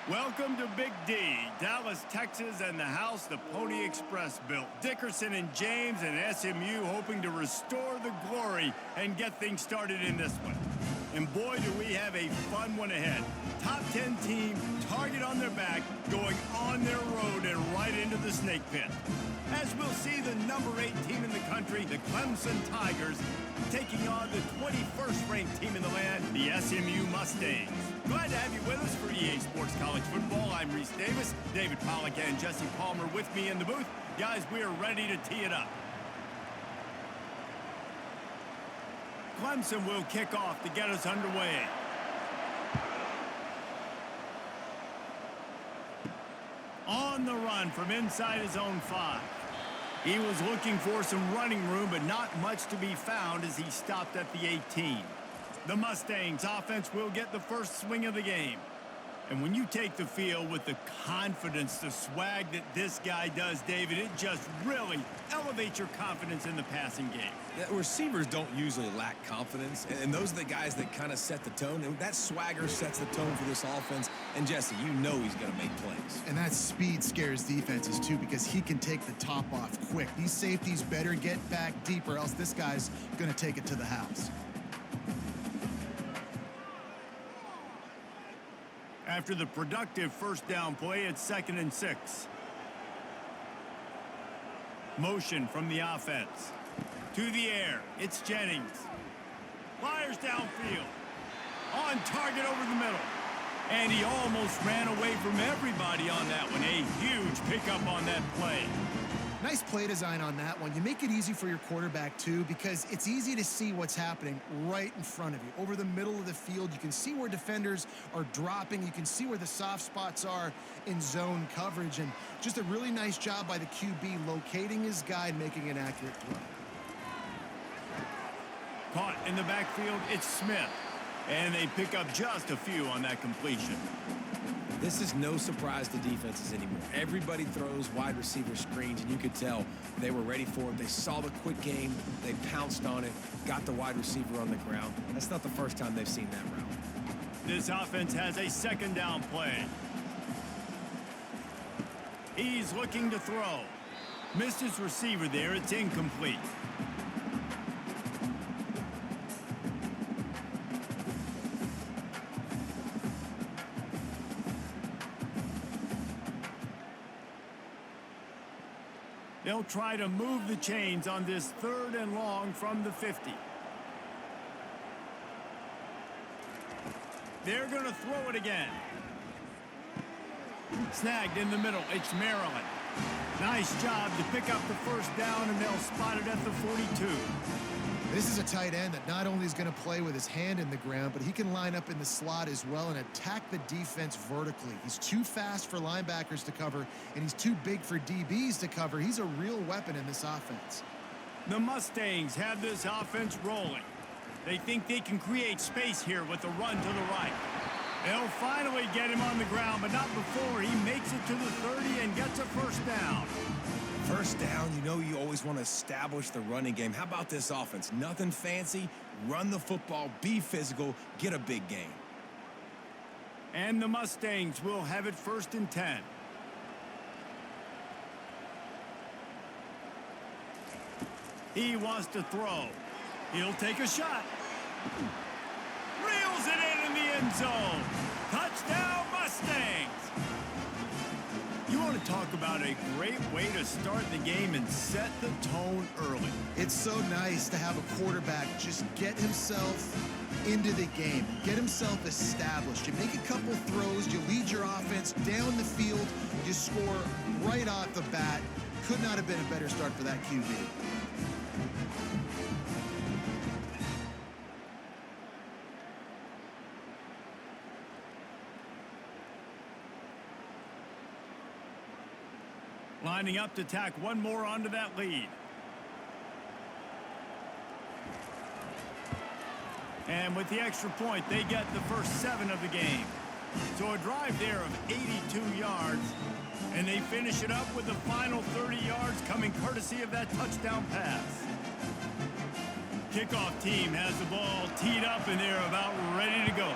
Welcome to Big D, Dallas, Texas, and the house the Pony Express built. Dickerson and James and SMU hoping to restore the glory and get things started in this one. And boy, do we have a fun one ahead. Top 10 team, target on their back, going on their road and right into the snake pit. As we'll see the number 8 team in the country, the Clemson Tigers, taking on the 21st ranked team in the land, the SMU Mustangs. Glad to have you with us for EA Sports College Football. I'm Reese Davis, David Pollack and Jesse Palmer with me in the booth. Guys, we are ready to tee it up. Clemson will kick off to get us underway. On the run from inside his own 5. He was looking for some running room, but not much to be found as he stopped at the 18. The Mustangs offense will get the first swing of the game. And when you take the field with the confidence, the swag that this guy does, David, it just really elevates your confidence in the passing game. Yeah, receivers don't usually lack confidence, and those are the guys that kind of set the tone. And that swagger sets the tone for this offense. And Jesse, you know he's going to make plays. And that speed scares defenses too, because he can take the top off quick. These safeties better get back deep, or else this guy's going to take it to the house. After the productive first down play, it's 2nd and 6. Motion from the offense. To the air, it's Jennings. Fires downfield. On target over the middle. And he almost ran away from everybody on that one. A huge pickup on that play. Nice play design on that one. You make it easy for your quarterback, too, because it's easy to see what's happening right in front of you. Over the middle of the field, you can see where defenders are dropping. You can see where the soft spots are in zone coverage. And just a really nice job by the QB locating his guy and making an accurate throw. Caught in the backfield, it's Smith. And they pick up just a few on that completion. This is no surprise to defenses anymore. Everybody throws wide receiver screens, and you could tell they were ready for it. They saw the quick game. They pounced on it, got the wide receiver on the ground. That's not the first time they've seen that route. This offense has a 2nd down play. He's looking to throw. Missed his receiver there. It's incomplete. They'll try to move the chains on this 3rd and long from the 50. They're going to throw it again. Snagged in the middle. It's Maryland. Nice job to pick up the first down, and they'll spot it at the 42. This is a tight end that not only is going to play with his hand in the ground, but he can line up in the slot as well and attack the defense vertically. He's too fast for linebackers to cover, and he's too big for DBs to cover. He's a real weapon in this offense. The Mustangs have this offense rolling. They think they can create space here with the run to the right. They'll finally get him on the ground, but not before he makes it to the 30 and gets a first down. First down, you know you always want to establish the running game. How about this offense? Nothing fancy. Run the football, be physical, get a big gain. And the Mustangs will have it 1st and 10. He wants to throw. He'll take a shot. Reels it in the end zone. Touchdown, Mustangs! You want to talk about a great way to start the game and set the tone early. It's so nice to have a quarterback just get himself into the game, get himself established. You make a couple throws, you lead your offense down the field, you score right off the bat. Could not have been a better start for that QB. Lining up to tack one more onto that lead. And with the extra point, they get the first 7 of the game. So a drive there of 82 yards, and they finish it up with the final 30 yards coming courtesy of that touchdown pass. Kickoff team has the ball teed up, and they're about ready to go.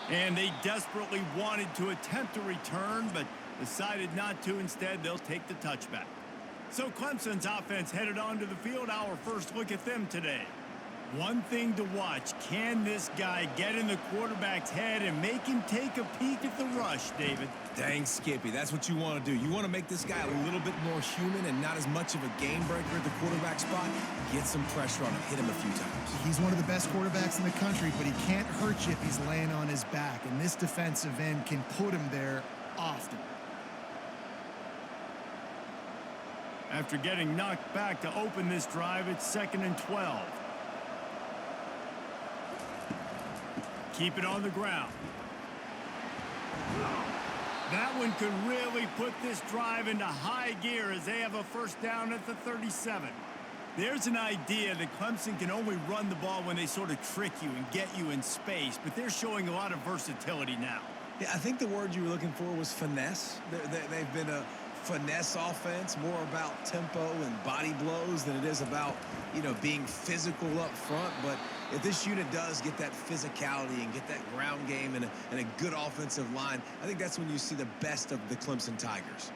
And they desperately wanted to attempt a return, but decided not to. Instead, they'll take the touchback. So Clemson's offense headed onto the field. Our first look at them today. One thing to watch, can this guy get in the quarterback's head and make him take a peek at the rush, David? Dang, Skippy, that's what you want to do. You want to make this guy a little bit more human and not as much of a game breaker at the quarterback spot. Get some pressure on him, hit him a few times. He's one of the best quarterbacks in the country, but he can't hurt you if he's laying on his back, and this defensive end can put him there often. After getting knocked back to open this drive, it's 2nd and 12. Keep it on the ground. That one could really put this drive into high gear as they have a first down at the 37. There's an idea that Clemson can only run the ball when they sort of trick you and get you in space, but they're showing a lot of versatility now. Yeah, I think the word you were looking for was finesse. They've been a finesse offense, more about tempo and body blows than it is about, being physical up front. But if this unit does get that physicality and get that ground game and a good offensive line, I think that's when you see the best of the Clemson Tigers.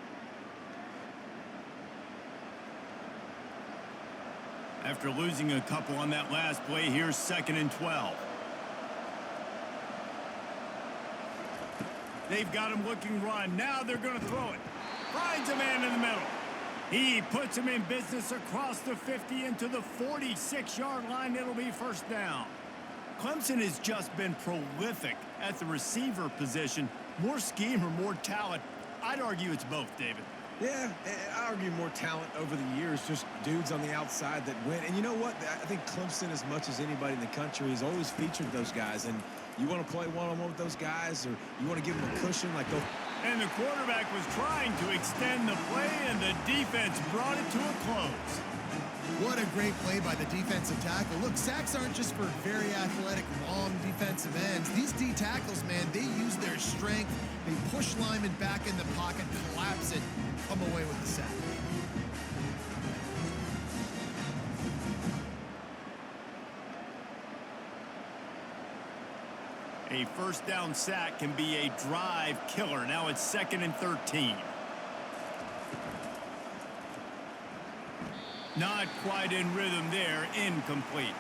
After losing a couple on that last play, here's 2nd and 12. They've got him looking run. Now they're going to throw it. Finds a man in the middle. He puts him in business across the 50 into the 46-yard line. It'll be first down. Clemson has just been prolific at the receiver position. More scheme or more talent? I'd argue it's both, David. Yeah, I argue more talent over the years, just dudes on the outside that win. And you know what? I think Clemson, as much as anybody in the country, has always featured those guys. And you want to play one-on-one with those guys, or you want to give them a cushion like those. And the quarterback was trying to extend the play, and the defense brought it to a close. What a great play by the defensive tackle. Look, sacks aren't just for very athletic, long defensive ends. These D tackles, man, they use their strength. They push linemen back in the pocket, collapse it, and come away with the sack. A first down sack can be a drive killer. Now it's 2nd and 13. Not quite in rhythm there. Incomplete.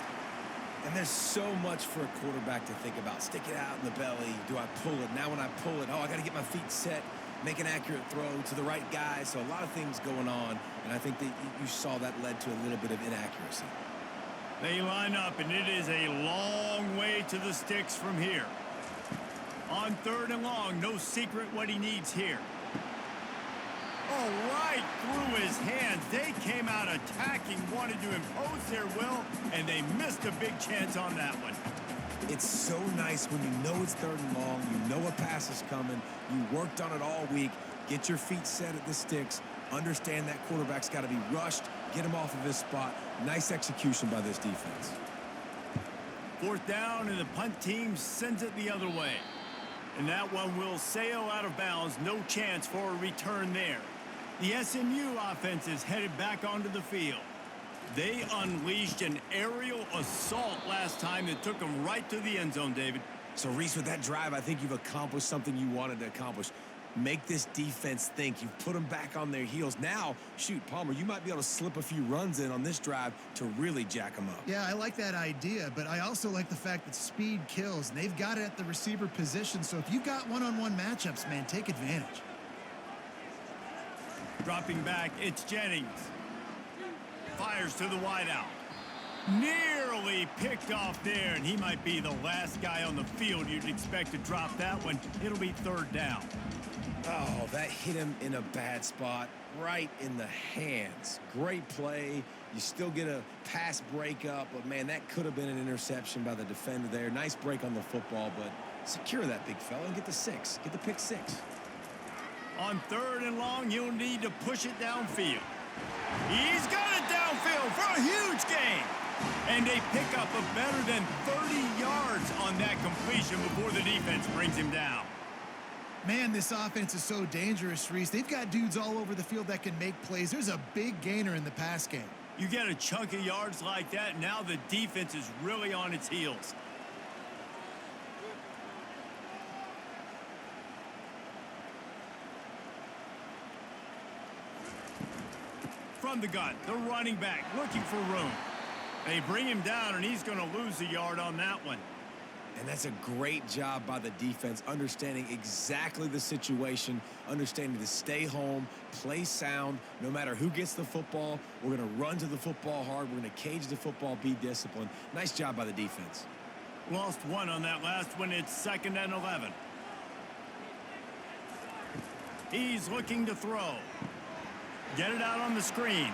And there's so much for a quarterback to think about. Stick it out in the belly. Do I pull it? Now when I pull it, I got to get my feet set, make an accurate throw to the right guy. So a lot of things going on, and I think that you saw that led to a little bit of inaccuracy. They line up, and it is a long way to the sticks from here. On 3rd and long, no secret what he needs here. Oh, right through his hands. They came out attacking, wanted to impose their will, and they missed a big chance on that one. It's so nice when you know it's 3rd and long, you know a pass is coming, you worked on it all week, get your feet set at the sticks, understand that quarterback's got to be rushed, get him off of his spot. Nice execution by this defense. 4th down, and the punt team sends it the other way. And that one will sail out of bounds. No chance for a return there. The SMU offense is headed back onto the field. They unleashed an aerial assault last time that took them right to the end zone, David. So, Reese, with that drive, I think you've accomplished something you wanted to accomplish. Make this defense think. You've put them back on their heels. Now, shoot, Palmer, you might be able to slip a few runs in on this drive to really jack them up. Yeah, I like that idea, but I also like the fact that speed kills, and they've got it at the receiver position. So if you've got one-on-one matchups, man, take advantage. Dropping back, it's Jennings. Fires to the wideout. Nearly picked off there, and he might be the last guy on the field you'd expect to drop that one. It'll be 3rd down. Oh, that hit him in a bad spot, right in the hands. Great play. You still get a pass breakup, but, man, that could have been an interception by the defender there. Nice break on the football, but secure that big fella and get the 6. Get the pick 6. On 3rd and long, you'll need to push it downfield. He's got it downfield for a huge gain. And they pick up a better than 30 yards on that completion before the defense brings him down. Man, this offense is so dangerous, Reese. They've got dudes all over the field that can make plays. There's a big gainer in the pass game. You get a chunk of yards like that, now the defense is really on its heels. From the gun, the running back looking for room. They bring him down, and he's going to lose a yard on that one. And that's a great job by the defense, understanding exactly the situation, understanding to stay home, play sound. No matter who gets the football, we're going to run to the football hard. We're going to cage the football, be disciplined. Nice job by the defense. Lost one on that last one. It's 2nd and 11. He's looking to throw. Get it out on the screen.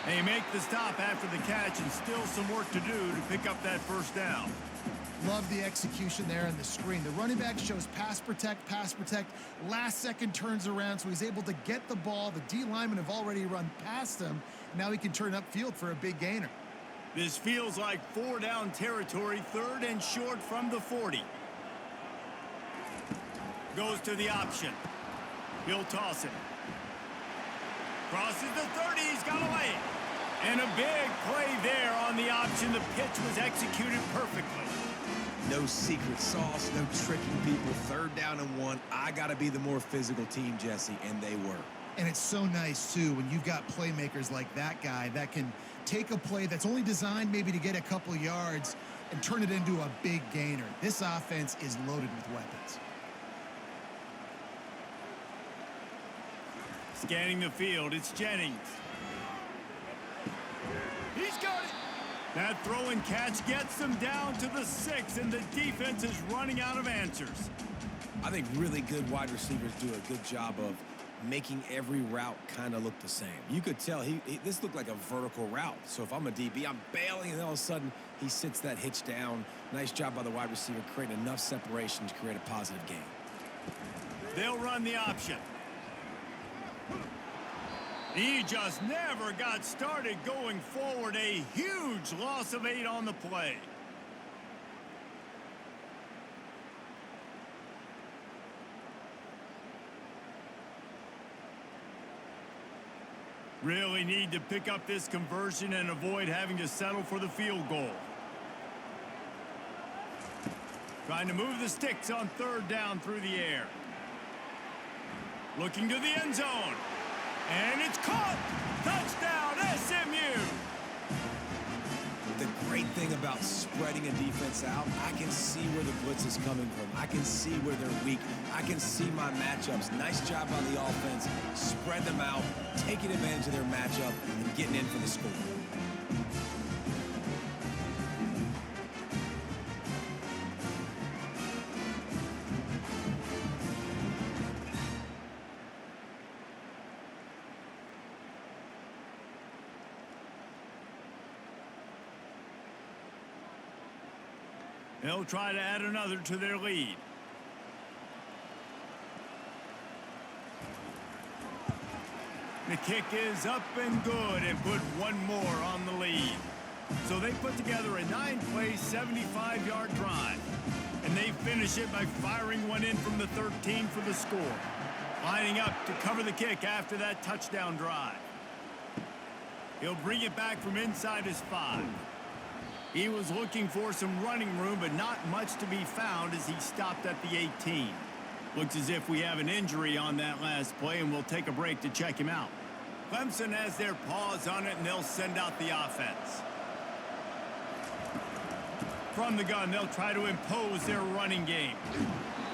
They make the stop after the catch, and still some work to do to pick up that first down. Love the execution there on the screen. The running back shows pass protect, last second turns around, so he's able to get the ball. The D linemen have already run past him. Now he can turn upfield for a big gainer. This feels like 4-down territory, 3rd and short from the 40. Goes to the option. He'll toss it. Crosses the 30, he's got away. And a big play there on the option. The pitch was executed perfectly. No secret sauce, no tricking people. 3rd down and 1. I got to be the more physical team, Jesse, and they were. And it's so nice, too, when you've got playmakers like that guy that can take a play that's only designed maybe to get a couple yards and turn it into a big gainer. This offense is loaded with weapons. Scanning the field, it's Jennings. He's got it. That throw and catch gets them down to the 6, and the defense is running out of answers. I think really good wide receivers do a good job of making every route kind of look the same. You could tell this looked like a vertical route. So if I'm a DB, I'm bailing, and all of a sudden he sits that hitch down. Nice job by the wide receiver, creating enough separation to create a positive gain. They'll run the option. He just never got started going forward. A huge loss of 8 on the play. Really need to pick up this conversion and avoid having to settle for the field goal. Trying to move the sticks on 3rd down through the air. Looking to the end zone. And it's caught! Touchdown, SMU! The great thing about spreading a defense out, I can see where the blitz is coming from. I can see where they're weak. I can see my matchups. Nice job by the offense. Spread them out, taking advantage of their matchup, and getting in for the score. They'll try to add another to their lead. The kick is up and good, and put one more on the lead. So they put together a 9-play, 75-yard drive. And they finish it by firing one in from the 13 for the score. Lining up to cover the kick after that touchdown drive. He'll bring it back from inside his 5. He was looking for some running room, but not much to be found as he stopped at the 18. Looks as if we have an injury on that last play, and we'll take a break to check him out. Clemson has their paws on it, and they'll send out the offense. From the gun, they'll try to impose their running game.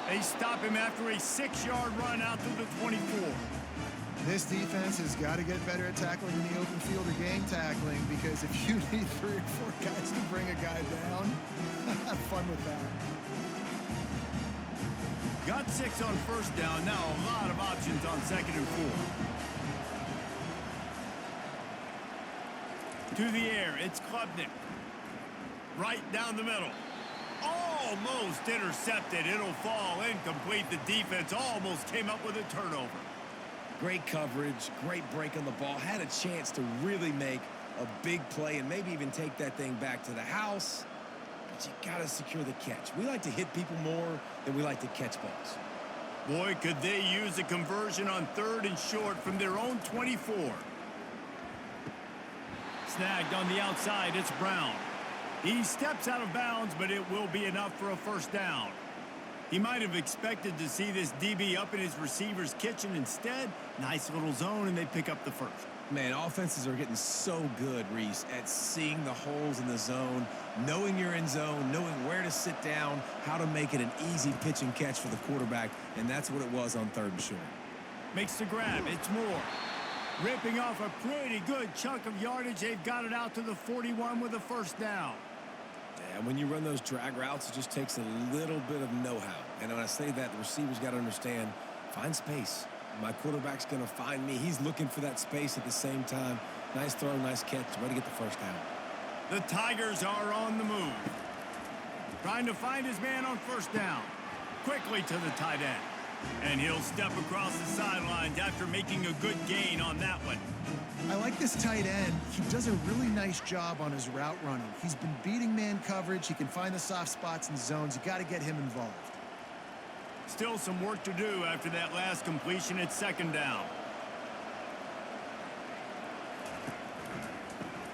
They stop him after a 6-yard run out to the 24. This defense has got to get better at tackling in the open field or gang tackling, because if you need 3 or 4 guys to bring a guy down, have fun with that. Got 6 on 1st down. Now a lot of options on 2nd and 4. To the air, it's Klubnik. Right down the middle. Almost intercepted. It'll fall incomplete. The defense almost came up with a turnover. Great coverage, great break on the ball. Had a chance to really make a big play and maybe even take that thing back to the house. But you got to secure the catch. We like to hit people more than we like to catch balls. Boy, could they use a conversion on 3rd and short from their own 24. Snagged on the outside, it's Brown. He steps out of bounds, but it will be enough for a 1st down. He might have expected to see this DB up in his receiver's kitchen. Instead, nice little zone, and they pick up the first. Man, offenses are getting so good, Reese, at seeing the holes in the zone, knowing you're in zone, knowing where to sit down, how to make it an easy pitch and catch for the quarterback, and that's what it was on 3rd and short. Makes the grab. It's Moore. Ripping off a pretty good chunk of yardage. They've got it out to the 41 with a first down. And when you run those drag routes, it just takes a little bit of know-how. And when I say that, the receiver's got to understand, find space. My quarterback's going to find me. He's looking for that space at the same time. Nice throw, nice catch. Way to get the first down. The Tigers are on the move. Trying to find his man on first down. Quickly to the tight end. And he'll step across the sidelines after making a good gain on that one. I like this tight end. He does a really nice job on his route running. He's been beating man coverage. He can find the soft spots and zones. You got to get him involved. Still some work to do after that last completion at 2nd down.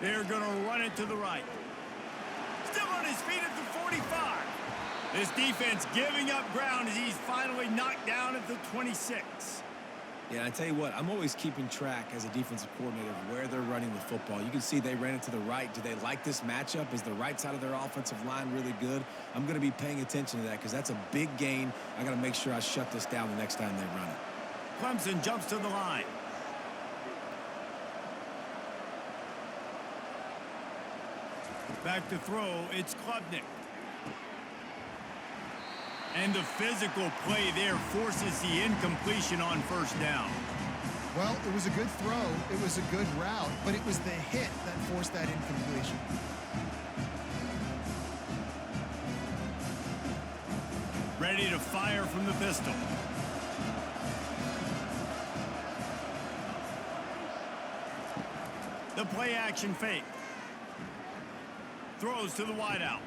They're going to run it to the right. Still on his feet at the 45. This defense giving up ground as he's finally knocked down at the 26. Yeah, I tell you what, I'm always keeping track as a defensive coordinator of where they're running the football. You can see they ran it to the right. Do they like this matchup? Is the right side of their offensive line really good? I'm going to be paying attention to that because that's a big gain. I got to make sure I shut this down the next time they run it. Clemson jumps to the line. Back to throw, it's Klubnik. And the physical play there forces the incompletion on first down. Well, it was a good throw. It was a good route, but it was the hit that forced that incompletion. Ready to fire from the pistol. The play action fake. Throws to the wideout.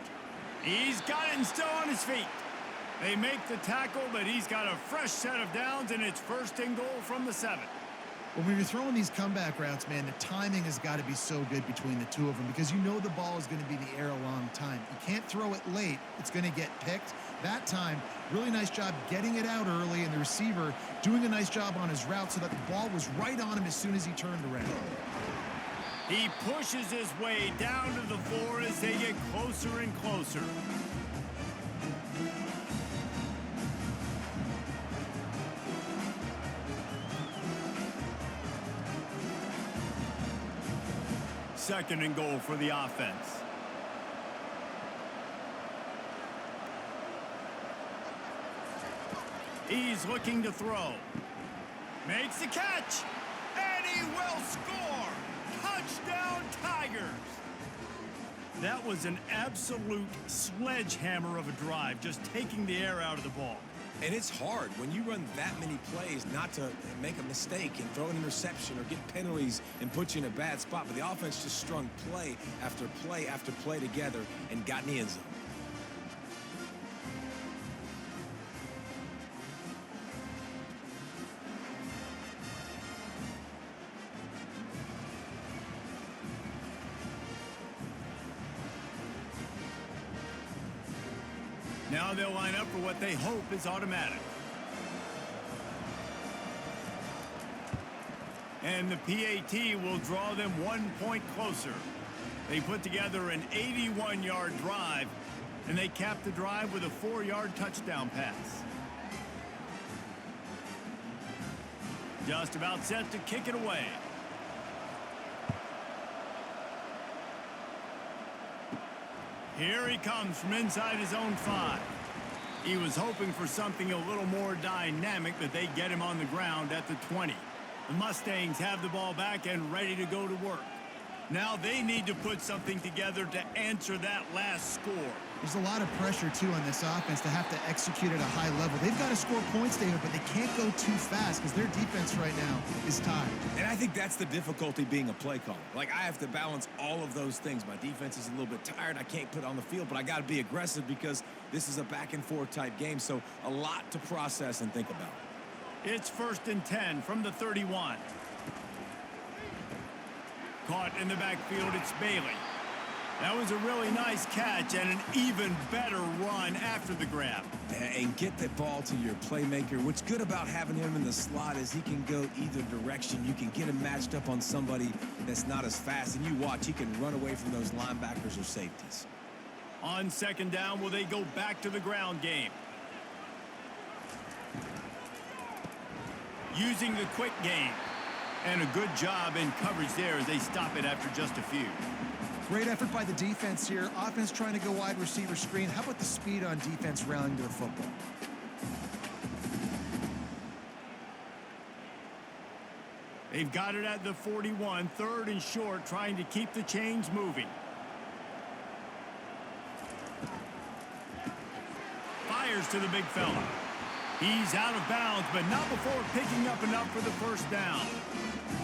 He's got it and still on his feet. They make the tackle, but he's got a fresh set of downs, and it's 1st and goal from the 7. When you're throwing these comeback routes, man, the timing has got to be so good between the two of them because you know the ball is going to be in the air a long time. You can't throw it late. It's going to get picked. That time, really nice job getting it out early, and the receiver doing a nice job on his route so that the ball was right on him as soon as he turned around. He pushes his way down to the 4 as they get closer and closer. Second and goal for the offense. He's looking to throw. Makes the catch. And he will score. Touchdown, Tigers. That was an absolute sledgehammer of a drive, just taking the air out of the ball. And it's hard when you run that many plays not to make a mistake and throw an interception or get penalties and put you in a bad spot. But the offense just strung play after play after play together and got in the end zone. Now they'll line up for what they hope is automatic. And the PAT will draw them 1 point closer. They put together an 81-yard drive, and they cap the drive with a 4-yard touchdown pass. Just about set to kick it away. Here he comes from inside his own 5. He was hoping for something a little more dynamic, but they get him on the ground at the 20. The Mustangs have the ball back and ready to go to work. Now they need to put something together to answer that last score. There's a lot of pressure, too, on this offense to have to execute at a high level. They've got to score points, David, but they can't go too fast because their defense right now is tired. And I think that's the difficulty being a play caller. Like, I have to balance all of those things. My defense is a little bit tired. I can't put it on the field, but I got to be aggressive because this is a back-and-forth type game, so a lot to process and think about. It's 1st and 10 from the 31. Caught in the backfield, it's Bailey. That was a really nice catch and an even better run after the grab. And get the ball to your playmaker. What's good about having him in the slot is he can go either direction. You can get him matched up on somebody that's not as fast, and you watch, he can run away from those linebackers or safeties. On second down, will they go back to the ground game? Using the quick game. And a good job in coverage there as they stop it after just a few. Great effort by the defense here. Offense trying to go wide receiver screen. How about the speed on defense rallying to the football? They've got it at the 41, third and short, trying to keep the chains moving. Fires to the big fella. He's out of bounds, but not before picking up enough for the first down.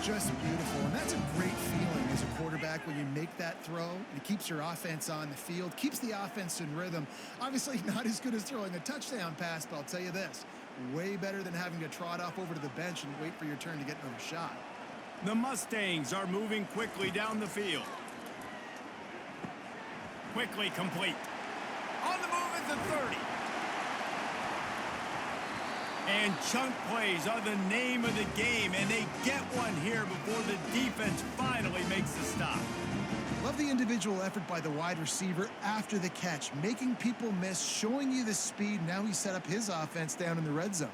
Just beautiful, and that's a great feeling as a quarterback when you make that throw. It keeps your offense on the field, keeps the offense in rhythm. Obviously not as good as throwing a touchdown pass, but I'll tell you this, way better than having to trot off over to the bench and wait for your turn to get another shot. The Mustangs are moving quickly down the field. Quickly complete. On the move at the 30. And chunk plays are the name of the game, and they get one here before the defense finally makes the stop. Love the individual effort by the wide receiver after the catch, making people miss, showing you the speed. Now he set up his offense down in the red zone.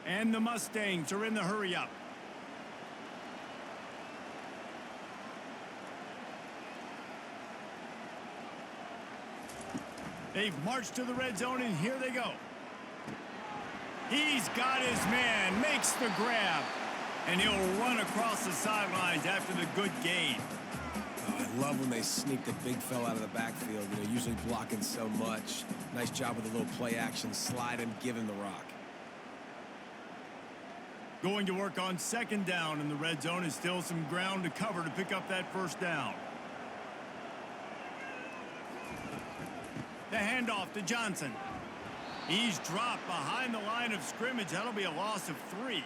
And the Mustangs are in the hurry-up. They've marched to the red zone, and here they go. He's got his man, makes the grab, and he'll run across the sidelines after the good gain. Oh, I love when they sneak the big fella out of the backfield. You know, usually blocking so much. Nice job with a little play action, slide him, give him the rock. Going to work on second down in the red zone is still some ground to cover to pick up that first down. The handoff to Johnson. He's dropped behind the line of scrimmage. That'll be a loss of 3.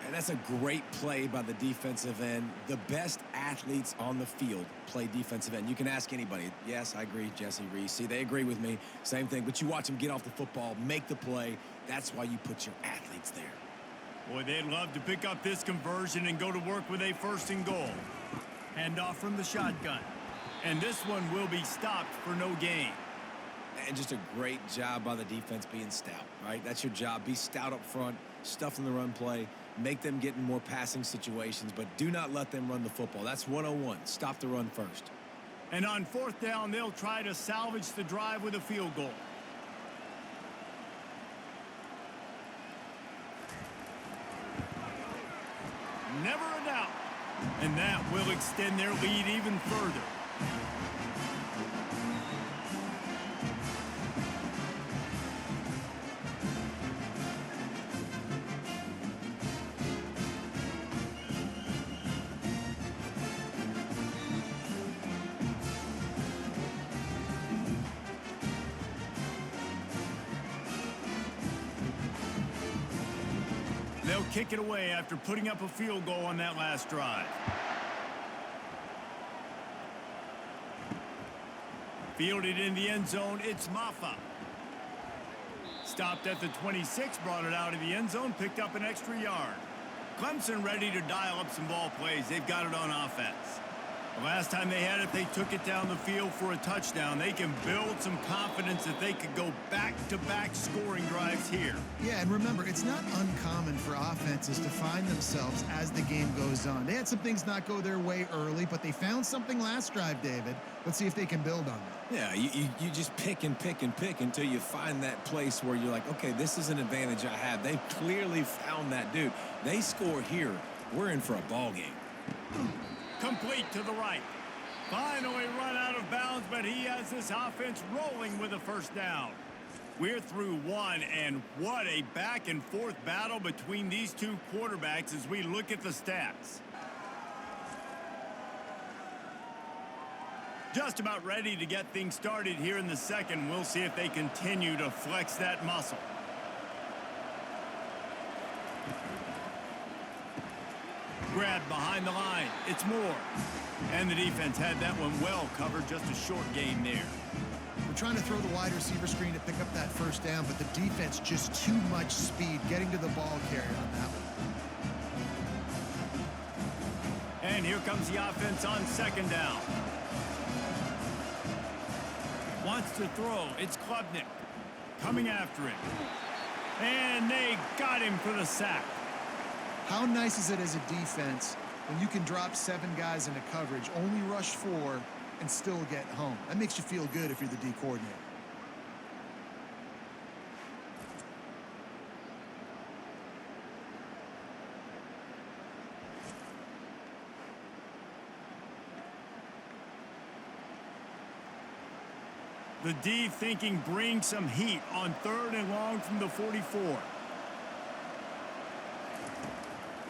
And that's a great play by the defensive end. The best athletes on the field play defensive end. You can ask anybody. Yes, I agree, Jesse Reese. See, they agree with me. Same thing. But you watch them get off the football, make the play. That's why you put your athletes there. Boy, they'd love to pick up this conversion and go to work with a first and goal. Handoff from the shotgun. And this one will be stopped for no gain. And just a great job by the defense being stout, right? That's your job. Be stout up front, stuff in the run play, make them get in more passing situations, but do not let them run the football. That's 101. Stop the run first. And on fourth down, they'll try to salvage the drive with a field goal. Never a doubt. And that will extend their lead even further. They'll kick it away after putting up a field goal on that last drive. Fielded in the end zone, it's Maffa. Stopped at the 26, brought it out of the end zone, picked up an extra yard. Clemson ready to dial up some ball plays. They've got it on offense. The last time they had it, they took it down the field for a touchdown. They can build some confidence that they could go back-to-back scoring drives here. Yeah, and remember, it's not uncommon for offenses to find themselves as the game goes on. They had some things not go their way early, but they found something last drive, David. Let's see if they can build on that. Yeah, you just pick and pick and pick until you find that place where you're like, okay, this is an advantage I have. They've clearly found that dude. They score here. We're in for a ball game. Complete to the right. Finally run out of bounds, but he has this offense rolling with a first down. We're through one, and what a back-and-forth battle between these two quarterbacks as we look at the stats. Just about ready to get things started here in the second. We'll see if they continue to flex that muscle. Grabbed behind the line. It's Moore. And the defense had that one well covered. Just a short gain there. We're trying to throw the wide receiver screen to pick up that first down, but the defense just too much speed getting to the ball carrier on that one. And here comes the offense on second down. Wants to throw. It's Klubnik coming after him. And they got him for the sack. How nice is it as a defense when you can drop 7 guys into coverage, only rush 4, and still get home? That makes you feel good if you're the D coordinator. The D thinking bring some heat on 3rd and long from the 44.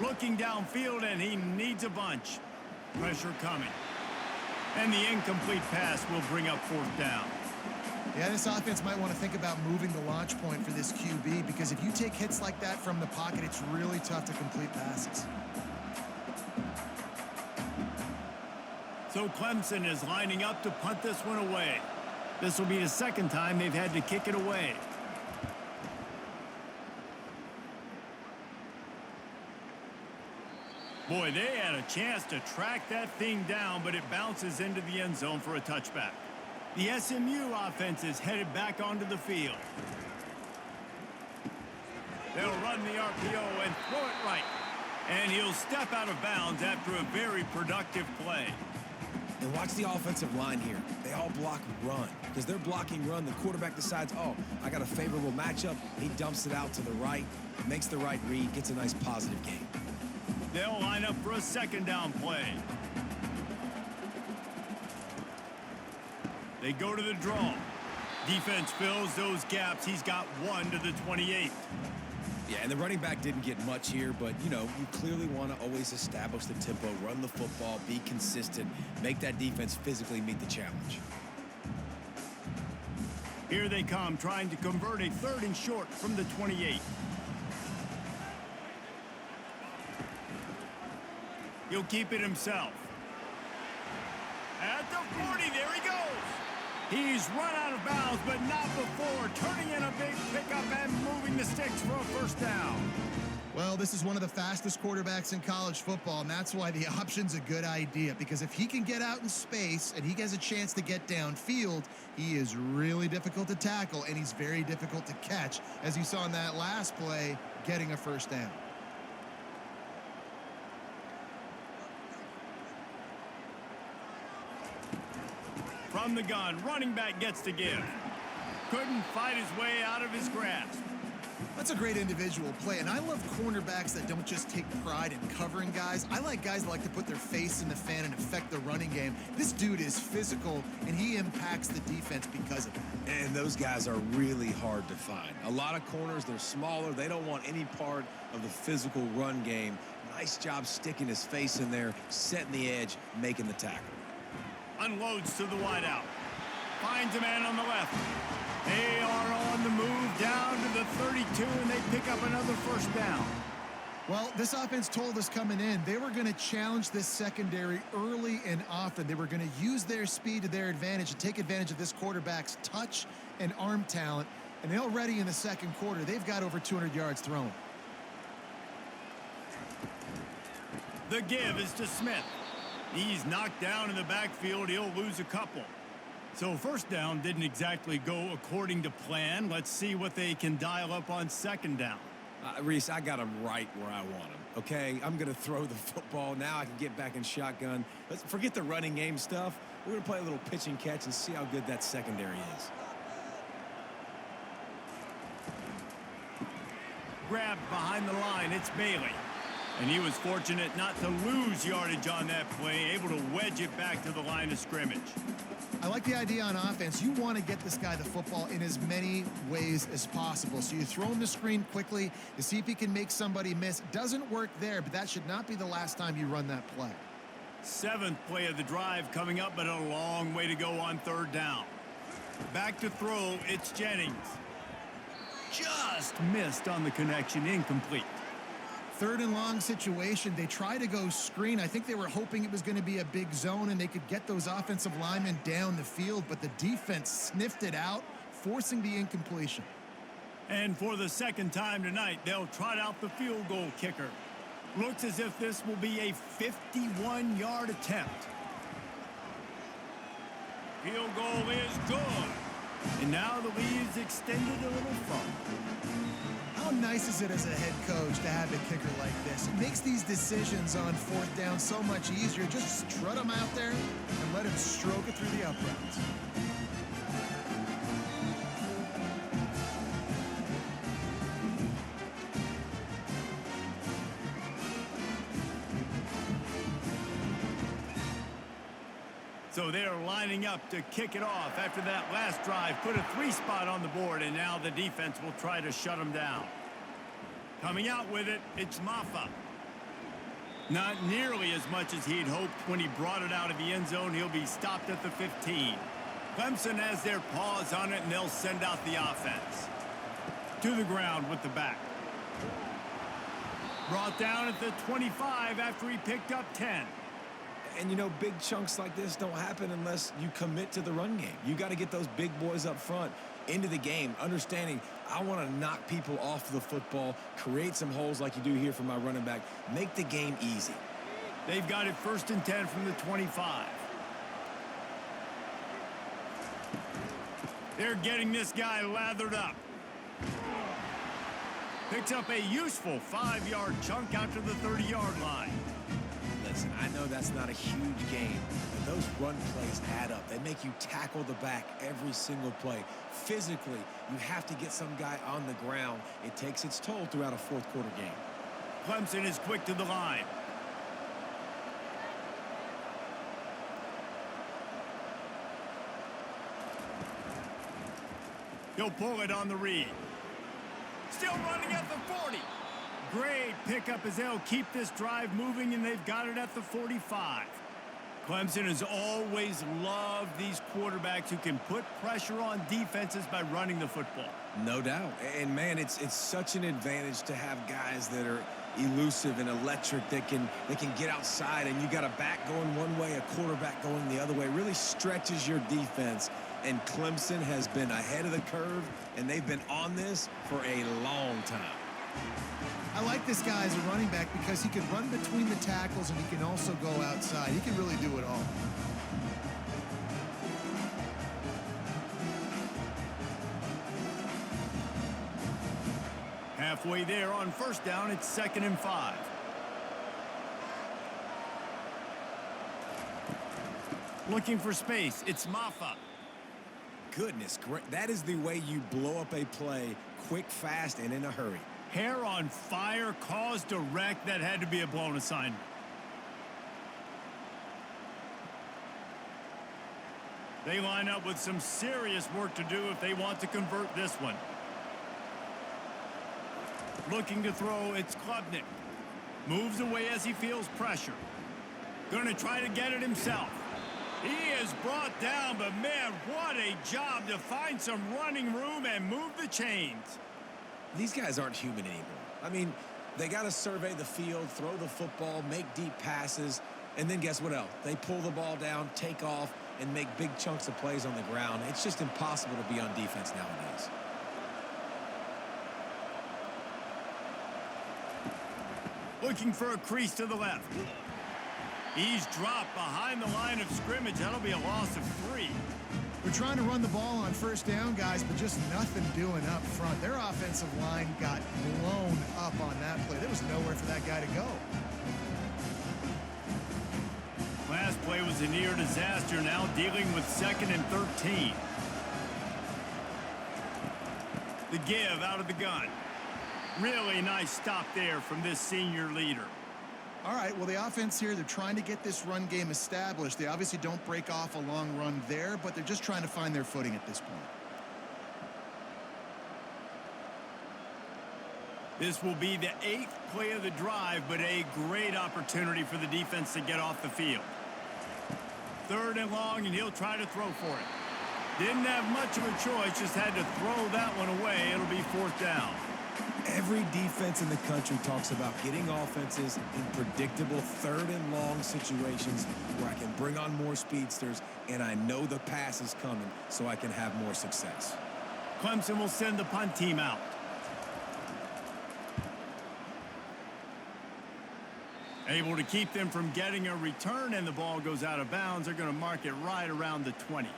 Looking downfield, and he needs a bunch. Pressure coming. And the incomplete pass will bring up 4th down. Yeah, this offense might want to think about moving the launch point for this QB, because if you take hits like that from the pocket, it's really tough to complete passes. So Clemson is lining up to punt this one away. This will be the second time they've had to kick it away. Boy, they had a chance to track that thing down, but it bounces into the end zone for a touchback. The SMU offense is headed back onto the field. They'll run the RPO and throw it right. And he'll step out of bounds after a very productive play. And watch the offensive line here. They all block run. Because they're blocking run, the quarterback decides, oh, I got a favorable matchup. He dumps it out to the right, makes the right read, gets a nice positive gain. They'll line up for a second down play. They go to the draw. Defense fills those gaps. He's got 1 to the 28. Yeah, and the running back didn't get much here, but, you know, you clearly want to always establish the tempo, run the football, be consistent, make that defense physically meet the challenge. Here they come, trying to convert a 3rd and short from the 28. He'll keep it himself. At the 40, there he goes. He's run out of bounds, but not before turning in a big pickup and moving the sticks for a first down. Well, this is one of the fastest quarterbacks in college football, and that's why the option's a good idea, because if he can get out in space and he has a chance to get downfield, he is really difficult to tackle, and he's very difficult to catch, as you saw in that last play, getting a first down. From the gun, running back gets to give. Couldn't fight his way out of his grasp. That's a great individual play, and I love cornerbacks that don't just take pride in covering guys. I like guys that like to put their face in the fan and affect the running game. This dude is physical, and he impacts the defense because of it. And those guys are really hard to find. A lot of corners, they're smaller. They don't want any part of the physical run game. Nice job sticking his face in there, setting the edge, making the tackle. Unloads to the wideout. Finds a man on the left. They are on the move down to the 32, and they pick up another first down. Well, this offense told us coming in they were going to challenge this secondary early and often. They were going to use their speed to their advantage and take advantage of this quarterback's touch and arm talent. And already in the second quarter, they've got over 200 yards thrown. The give is to Smith. He's knocked down in the backfield. He'll lose a couple. So first down didn't exactly go according to plan. Let's see what they can dial up on second down. Reese, I got him right where I want him, okay? I'm going to throw the football. Now I can get back in shotgun. Let's forget the running game stuff. We're going to play a little pitch and catch and see how good that secondary is. Grabbed behind the line. It's Bailey. And he was fortunate not to lose yardage on that play, able to wedge it back to the line of scrimmage. I like the idea on offense. You want to get this guy the football in as many ways as possible. So you throw him the screen quickly to see if he can make somebody miss. Doesn't work there, but that should not be the last time you run that play. 7th play of the drive coming up, but a long way to go on third down. Back to throw, it's Jennings. Just missed on the connection, incomplete. Third and long situation. They try to go screen. I think they were hoping it was going to be a big zone and they could get those offensive linemen down the field, but the defense sniffed it out, forcing the incompletion. And for the second time tonight, they'll trot out the field goal kicker. Looks as if this will be a 51-yard attempt. Field goal is good. And now the lead is extended a little further. How nice is it as a head coach to have a kicker like this? It makes these decisions on fourth down so much easier. Just strut him out there and let him stroke it through the uprights. So they're lining up to kick it off after that last drive. Put a 3-spot on the board, and now the defense will try to shut them down. Coming out with it, it's Maffa. Not nearly as much as he'd hoped when he brought it out of the end zone. He'll be stopped at the 15. Clemson has their paws on it, and they'll send out the offense. To the ground with the back. Brought down at the 25 after he picked up 10. And, you know, big chunks like this don't happen unless you commit to the run game. You got to get those big boys up front into the game, understanding I want to knock people off the football, create some holes like you do here for my running back, make the game easy. They've got it 1st and 10 from the 25. They're getting this guy lathered up. Picks up a useful 5-yard chunk out to the 30-yard line. Listen, I know that's not a huge game, but those run plays add up. They make you tackle the back every single play. Physically, you have to get some guy on the ground. It takes its toll throughout a fourth-quarter game. Clemson is quick to the line. He'll pull it on the read. Still running at the 40. Great pickup as they'll keep this drive moving, and they've got it at the 45. Clemson has always loved these quarterbacks who can put pressure on defenses by running the football. No doubt. And, man, it's such an advantage to have guys that are elusive and electric that can get outside, and you got a back going one way, a quarterback going the other way. It really stretches your defense, and Clemson has been ahead of the curve, and they've been on this for a long time. I like this guy as a running back because he can run between the tackles and he can also go outside. He can really do it all. Halfway there on 1st down, it's 2nd and 5. Looking for space, it's Maffa. Goodness, great. That is the way you blow up a play quick, fast, and in a hurry. Hair on fire, caused a wreck. That had to be a blown assignment. They line up with some serious work to do if they want to convert this one. Looking to throw, it's Klubnik. Moves away as he feels pressure. Gonna try to get it himself. He is brought down, but man, what a job to find some running room and move the chains. These guys aren't human anymore. I mean, they got to survey the field, throw the football, make deep passes, and then guess what else? They pull the ball down, take off, and make big chunks of plays on the ground. It's just impossible to be on defense nowadays. Looking for a crease to the left. He's dropped behind the line of scrimmage. That'll be a loss of 3. We're trying to run the ball on 1st down, guys, but just nothing doing up front. Their offensive line got blown up on that play. There was nowhere for that guy to go. Last play was a near disaster, now dealing with 2nd and 13. The give out of the gun. Really nice stop there from this senior leader. All right, well, the offense here, they're trying to get this run game established. They obviously don't break off a long run there, but they're just trying to find their footing at this point. This will be the 8th play of the drive, but a great opportunity for the defense to get off the field. 3rd and long, and he'll try to throw for it. Didn't have much of a choice, just had to throw that one away. It'll be 4th down. Every defense in the country talks about getting offenses in predictable third and long situations where I can bring on more speedsters and I know the pass is coming so I can have more success. Clemson will send the punt team out. Able to keep them from getting a return, and the ball goes out of bounds. They're going to mark it right around the 20.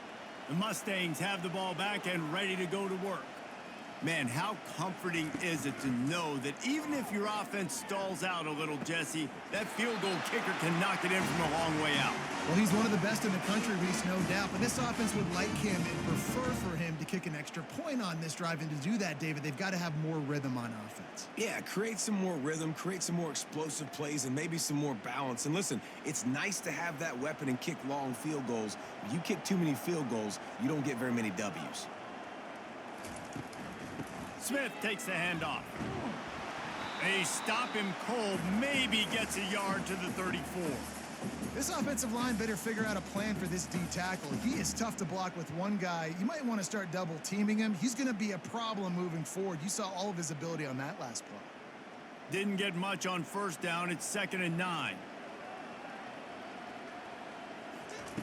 The Mustangs have the ball back and ready to go to work. Man, how comforting is it to know that even if your offense stalls out a little, Jesse, that field goal kicker can knock it in from a long way out. Well, he's one of the best in the country, Reese, no doubt. But this offense would like him and prefer for him to kick an extra point on this drive. And to do that, David, they've got to have more rhythm on offense. Yeah, create some more rhythm, create some more explosive plays, and maybe some more balance. And listen, it's nice to have that weapon and kick long field goals. If you kick too many field goals, you don't get very many W's. Smith takes the handoff. They stop him cold, maybe gets a yard to the 34. This offensive line better figure out a plan for this D tackle. He is tough to block with one guy. You might want to start double teaming him. He's going to be a problem moving forward. You saw all of his ability on that last play. Didn't get much on first down. It's 2nd and 9.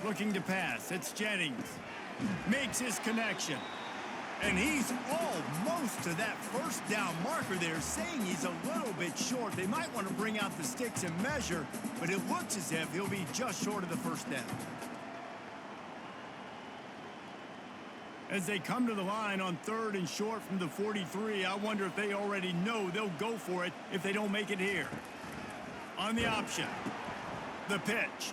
Looking to pass. It's Jennings. Makes his connection. And he's almost to that first down marker there, saying he's a little bit short. They might want to bring out the sticks and measure, but it looks as if he'll be just short of the first down. As they come to the line on 3rd and short from the 43, I wonder if they already know they'll go for it if they don't make it here. On the option, the pitch.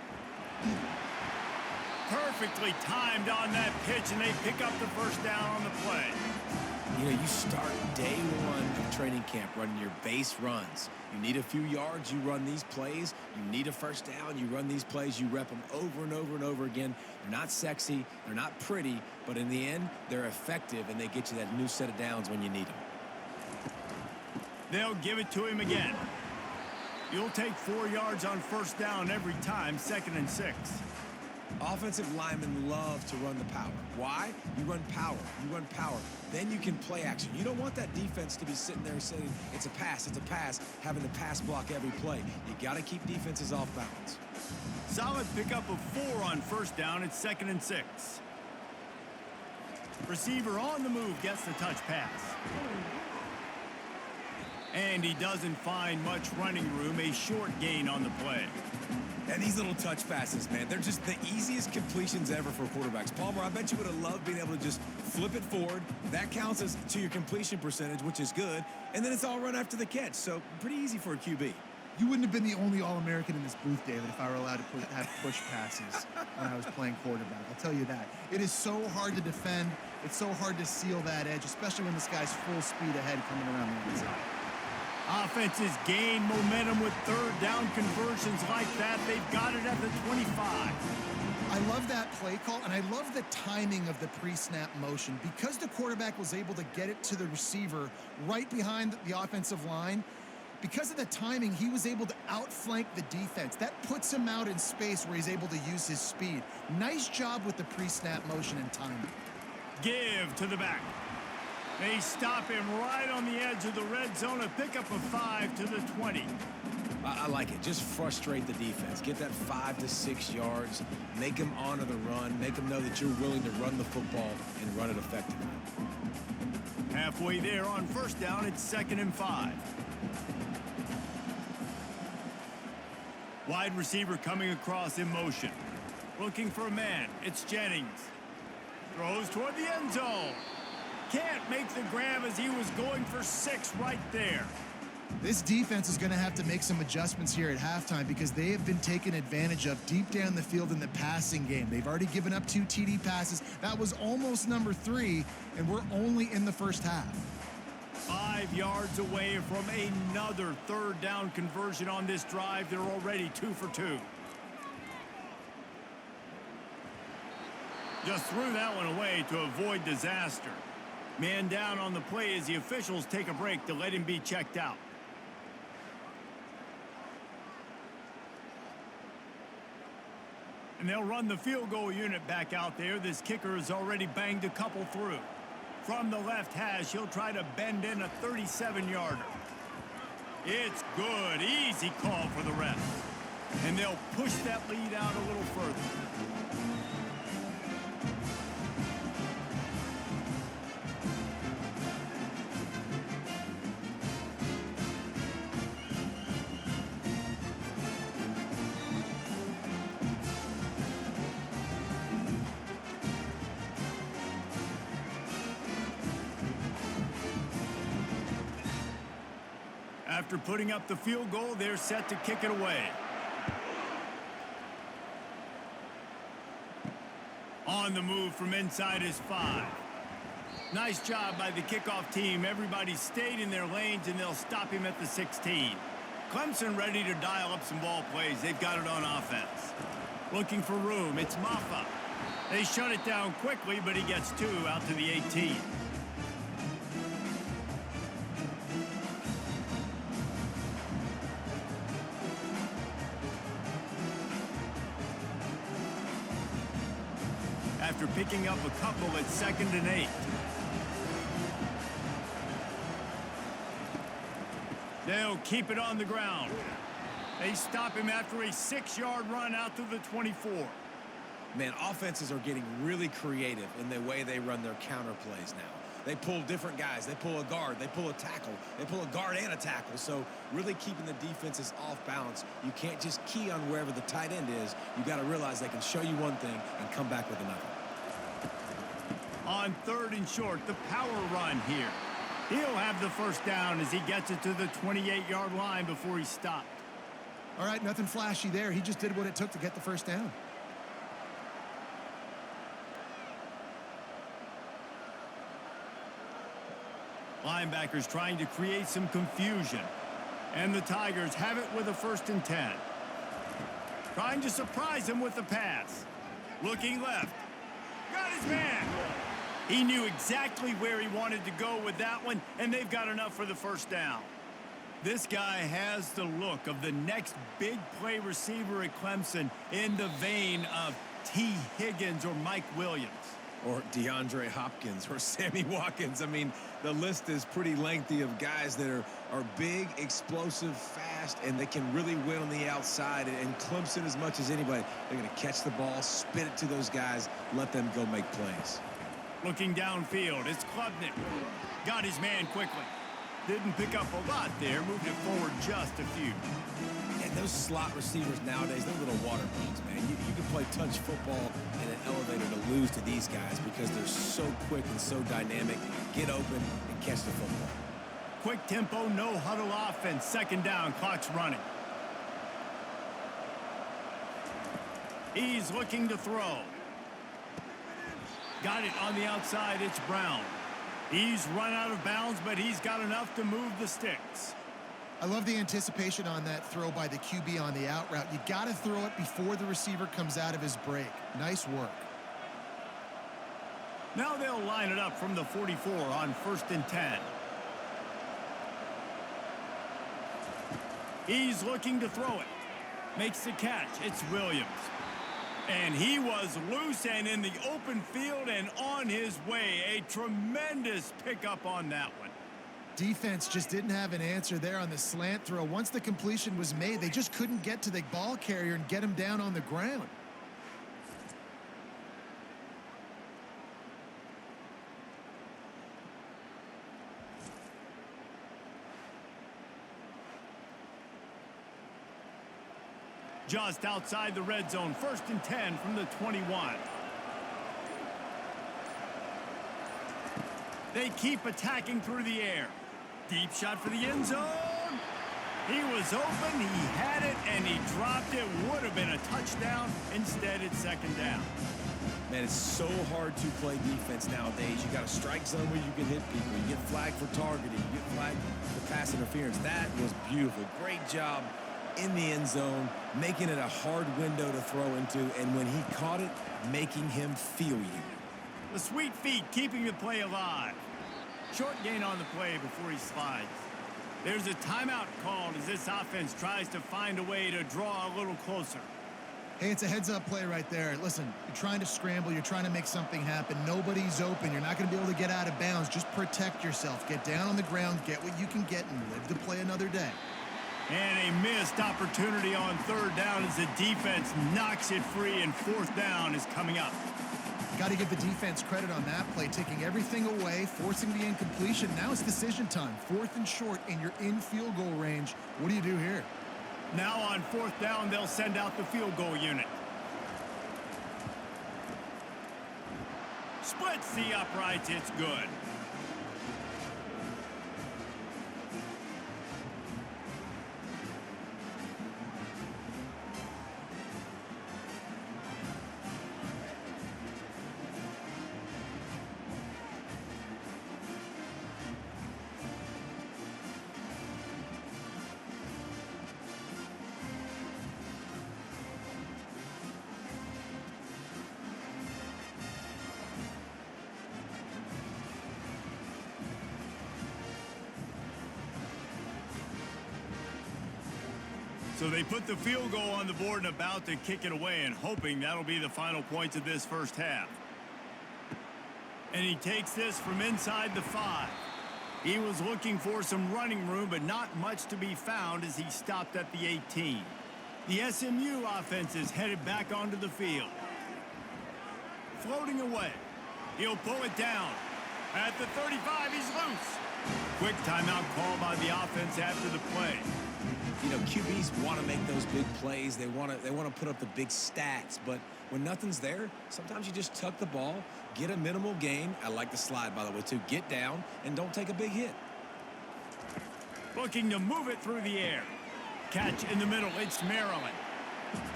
Perfectly timed on that pitch, and they pick up the first down on the play. You know, you start day one of training camp running your base runs. You need a few yards, you run these plays. You need a first down, you run these plays. You rep them over and over and over again. They're not sexy, they're not pretty, but in the end, they're effective, and they get you that new set of downs when you need them. They'll give it to him again. You'll take 4 yards on first down every time, 2nd and 6. Offensive linemen love to run the power. Why? You run power. You run power. Then you can play action. You don't want that defense to be sitting there saying, it's a pass, having to pass block every play. You got to keep defenses off balance. Solid pickup of 4 on first down. It's 2nd and 6. Receiver on the move gets the touch pass. And he doesn't find much running room. A short gain on the play. And these little touch passes, man, they're just the easiest completions ever for quarterbacks. Palmer, I bet you would have loved being able to just flip it forward. That counts as to your completion percentage, which is good. And then it's all run after the catch. So pretty easy for a QB. You wouldn't have been the only All-American in this booth, David, if I were allowed to have push passes when I was playing quarterback. I'll tell you that. It is so hard to defend. It's so hard to seal that edge, especially when this guy's full speed ahead coming around the inside. Offenses gain momentum with 3rd down conversions like that. They've got it at the 25. I love that play call, and I love the timing of the pre-snap motion. Because the quarterback was able to get it to the receiver right behind the offensive line, because of the timing, he was able to outflank the defense. That puts him out in space where he's able to use his speed. Nice job with the pre-snap motion and timing. Give to the back. They stop him right on the edge of the red zone. A pickup of 5 to the 20. I like it. Just frustrate the defense. Get that 5 to 6 yards. Make them honor the run. Make them know that you're willing to run the football and run it effectively. Halfway there on first down, it's 2nd and 5. Wide receiver coming across in motion. Looking for a man. It's Jennings. Throws toward the end zone. Can't make the grab as he was going for 6 right there. This defense is going to have to make some adjustments here at halftime because they have been taken advantage of deep down the field in the passing game. They've already given up 2 TD passes. That was almost number 3, and we're only in the first half. 5 yards away from another 3rd down conversion on this drive. They're already 2 for 2. Just threw that one away to avoid disaster. Man down on the play as the officials take a break to let him be checked out. And they'll run the field goal unit back out there. This kicker has already banged a couple through. From the left hash, he'll try to bend in a 37-yarder. It's good. Easy call for the refs. And they'll push that lead out a little further. After putting up the field goal, they're set to kick it away. On the move from inside his 5. Nice job by the kickoff team. Everybody stayed in their lanes, and they'll stop him at the 16. Clemson ready to dial up some ball plays. They've got it on offense. Looking for room. It's Maffa. They shut it down quickly, but he gets 2 out to the 18. After picking up a couple, it's 2nd and 8. They'll keep it on the ground. They stop him after a 6-yard run out to the 24. Man, offenses are getting really creative in the way they run their counter plays now. They pull different guys. They pull a guard. They pull a tackle. They pull a guard and a tackle. So really keeping the defenses off balance. You can't just key on wherever the tight end is. You got to realize they can show you one thing and come back with another. On 3rd and short, the power run here. He'll have the first down as he gets it to the 28-yard line before he's stopped. All right, nothing flashy there. He just did what it took to get the first down. Linebackers trying to create some confusion. And the Tigers have it with a 1st and 10. Trying to surprise him with the pass. Looking left. Got his man. He knew exactly where he wanted to go with that one, and they've got enough for the first down. This guy has the look of the next big play receiver at Clemson in the vein of T. Higgins or Mike Williams. Or DeAndre Hopkins or Sammy Watkins. I mean, the list is pretty lengthy of guys that are big, explosive, fast, and they can really win on the outside. And Clemson, as much as anybody, they're going to catch the ball, spit it to those guys, let them go make plays. Looking downfield, it's Klubnik. Got his man quickly. Didn't pick up a lot there, moved it forward just a few. And those slot receivers nowadays, they're little water bugs, man. You can play touch football in an elevator to lose to these guys because they're so quick and so dynamic. Get open and catch the football. Quick tempo, no huddle offense. 2nd down, clock's running. He's looking to throw. Got it on the outside, it's Brown. He's run out of bounds, but he's got enough to move the sticks. I love the anticipation on that throw by the QB on the out route. You got to throw it before the receiver comes out of his break. Nice work. Now they'll line it up from the 44 on 1st and 10. He's looking to throw it. Makes the catch. It's Williams. And he was loose and in the open field and on his way. A tremendous pickup on that one. Defense just didn't have an answer there on the slant throw. Once the completion was made, they just couldn't get to the ball carrier and get him down on the ground. Just outside the red zone, 1st and 10 from the 21. They keep attacking through the air. Deep shot for the end zone. He was open, he had it, and he dropped it. Would have been a touchdown. Instead, it's 2nd down. Man, it's so hard to play defense nowadays. You got a strike zone where you can hit people. You get flagged for targeting. You get flagged for pass interference. That was beautiful. Great job in the end zone, making it a hard window to throw into, and when he caught it, making him feel you. The sweet feet keeping the play alive. Short gain on the play before he slides. There's a timeout called as this offense tries to find a way to draw a little closer. Hey, it's a heads-up play right there. Listen, you're trying to scramble. You're trying to make something happen. Nobody's open. You're not going to be able to get out of bounds. Just protect yourself. Get down on the ground, get what you can get, and live to play another day. And a missed opportunity on third down as the defense knocks it free, and fourth down is coming up. Got to give the defense credit on that play, taking everything away, forcing the incompletion. Now it's decision time. Fourth and short, and you're in field goal range. What do you do here? Now on fourth down, they'll send out the field goal unit. Splits the uprights. It's good. So they put the field goal on the board and about to kick it away, and hoping that'll be the final points of this first half. And he takes this from inside the 5. He was looking for some running room, but not much to be found as he stopped at the 18. The SMU offense is headed back onto the field. Floating away. He'll pull it down. At the 35, he's loose. Quick timeout call by the offense after the play. You know, QBs want to make those big plays. They want to put up the big stats. But when nothing's there, sometimes you just tuck the ball, get a minimal gain. I like the slide, by the way, too. Get down and don't take a big hit. Looking to move it through the air. Catch in the middle. It's Maryland.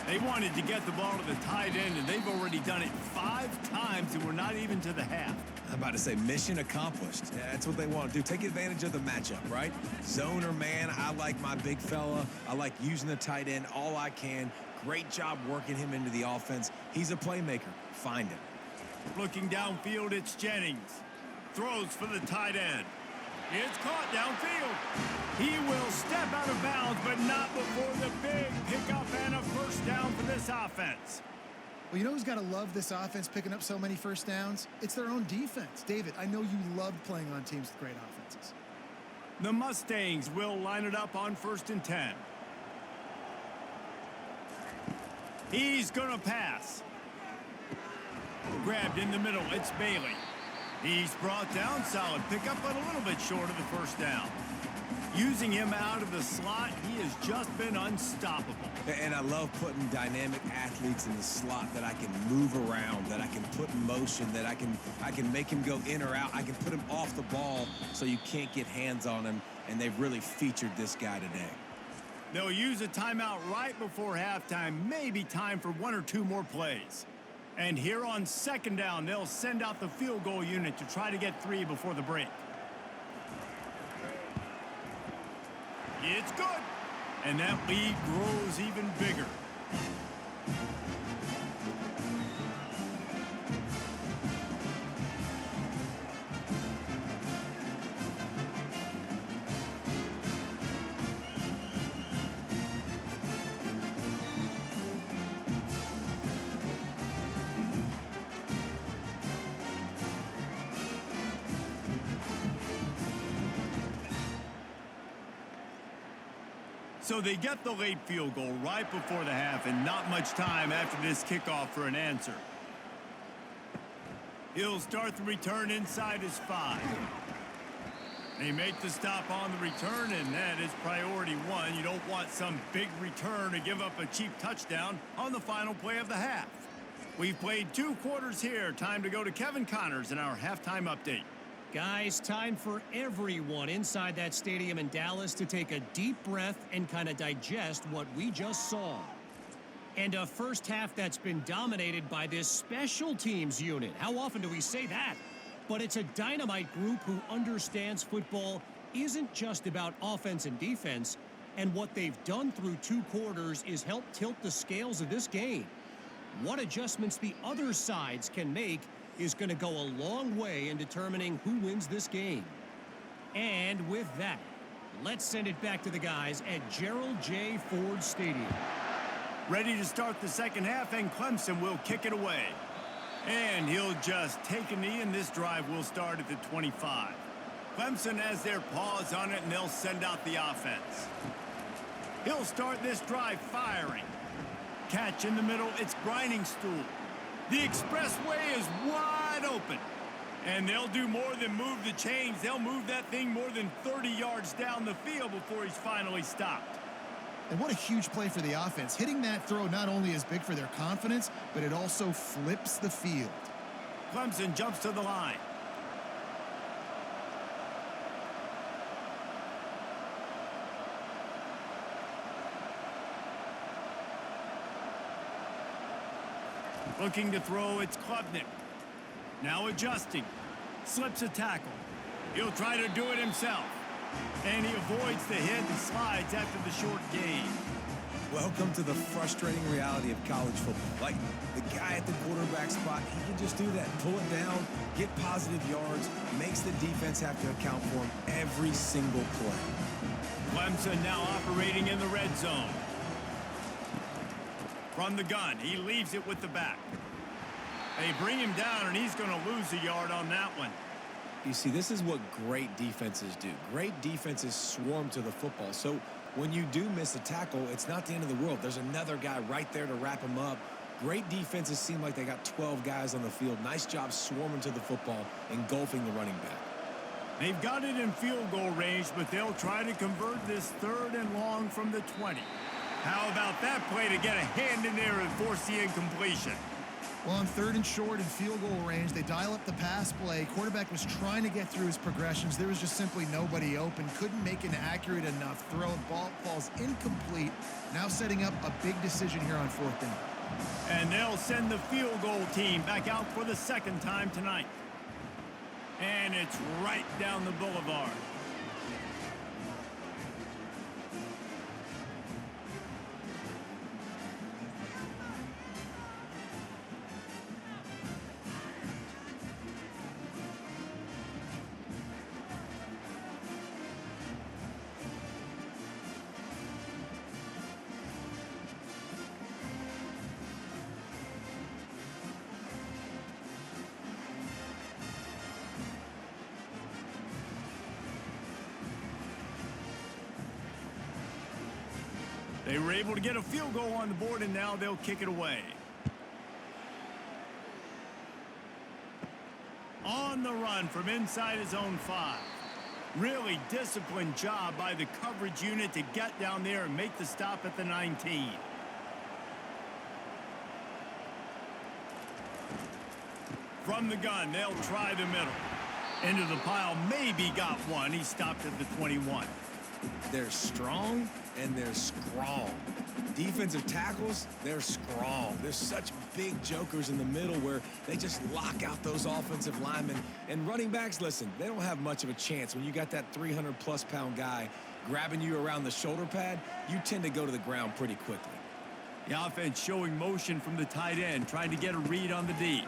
They wanted to get the ball to the tight end, and they've already done it 5 times, and we're not even to the half. I'm about to say mission accomplished. Yeah, that's what they want to do. Take advantage of the matchup, right? Zone or man, I like my big fella. I like using the tight end all I can. Great job working him into the offense. He's a playmaker. Find him. Looking downfield, it's Jennings. Throws for the tight end. It's caught downfield. He will step out of bounds, but not before the big pickup and a first down for this offense. Well, you know who's got to love this offense picking up so many first downs? It's their own defense. David, I know you loved playing on teams with great offenses. The Mustangs will line it up on 1st and 10. He's going to pass. Grabbed in the middle. It's Bailey. He's brought down. Solid pickup, but a little bit short of the first down. Using him out of the slot, he has just been unstoppable. And I love putting dynamic athletes in the slot that I can move around, that I can put in motion, that I can make him go in or out. I can put him off the ball so you can't get hands on him, and they've really featured this guy today. They'll use a timeout right before halftime, maybe time for 1 or 2 more plays. And here on 2nd down, they'll send out the field goal unit to try to get 3 before the break. It's good. And that lead grows even bigger. So they get the late field goal right before the half, and not much time after this kickoff for an answer. He'll start the return inside his 5. They make the stop on the return, and that is priority 1. You don't want some big return to give up a cheap touchdown on the final play of the half. We've played 2 quarters here. Time to go to Kevin Connors in our halftime update. Guys, time for everyone inside that stadium in Dallas to take a deep breath and kind of digest what we just saw. And a first half that's been dominated by this special teams unit. How often do we say that? But it's a dynamite group who understands football isn't just about offense and defense, and what they've done through 2 quarters is help tilt the scales of this game. What adjustments the other sides can make is going to go a long way in determining who wins this game. And with that, let's send it back to the guys at Gerald J. Ford Stadium. Ready to start the second half, and Clemson will kick it away. And he'll just take a knee, and this drive will start at the 25. Clemson has their paws on it, and they'll send out the offense. He'll start this drive firing. Catch in the middle, it's grinding stool. The expressway is wide open. And they'll do more than move the chains. They'll move that thing more than 30 yards down the field before he's finally stopped. And what a huge play for the offense. Hitting that throw not only is big for their confidence, but it also flips the field. Clemson jumps to the line. Looking to throw, it's Klubnik. Now adjusting. Slips a tackle. He'll try to do it himself. And he avoids the hit and slides after the short gain. Welcome to the frustrating reality of college football. Like, the guy at the quarterback spot, he can just do that. Pull it down, get positive yards, makes the defense have to account for him every single play. Clemson now operating in the red zone. From the gun, he leaves it with the back. They bring him down, and he's going to lose a yard on that one. You see, this is what great defenses do. Great defenses swarm to the football. So when you do miss a tackle, it's not the end of the world. There's another guy right there to wrap him up. Great defenses seem like they got 12 guys on the field. Nice job swarming to the football, engulfing the running back. They've got it in field goal range, but they'll try to convert this 3rd and long from the 20. How about that play to get a hand in there and force the incompletion? Well, on 3rd and short and field goal range, they dial up the pass play. Quarterback was trying to get through his progressions. There was just simply nobody open. Couldn't make an accurate enough throw. Ball falls incomplete. Now setting up a big decision here on 4th down. And they'll send the field goal team back out for the 2nd time tonight. And it's right down the boulevard. They were able to get a field goal on the board, and now they'll kick it away. On the run from inside his own 5. Really disciplined job by the coverage unit to get down there and make the stop at the 19. From the gun, they'll try the middle. Into the pile, maybe got one. He stopped at the 21. They're strong and they're strong. Defensive tackles, they're strong. There's such big jokers in the middle where they just lock out those offensive linemen. And running backs, listen, they don't have much of a chance. When you got that 300-plus pound guy grabbing you around the shoulder pad, you tend to go to the ground pretty quickly. The offense showing motion from the tight end, trying to get a read on the D.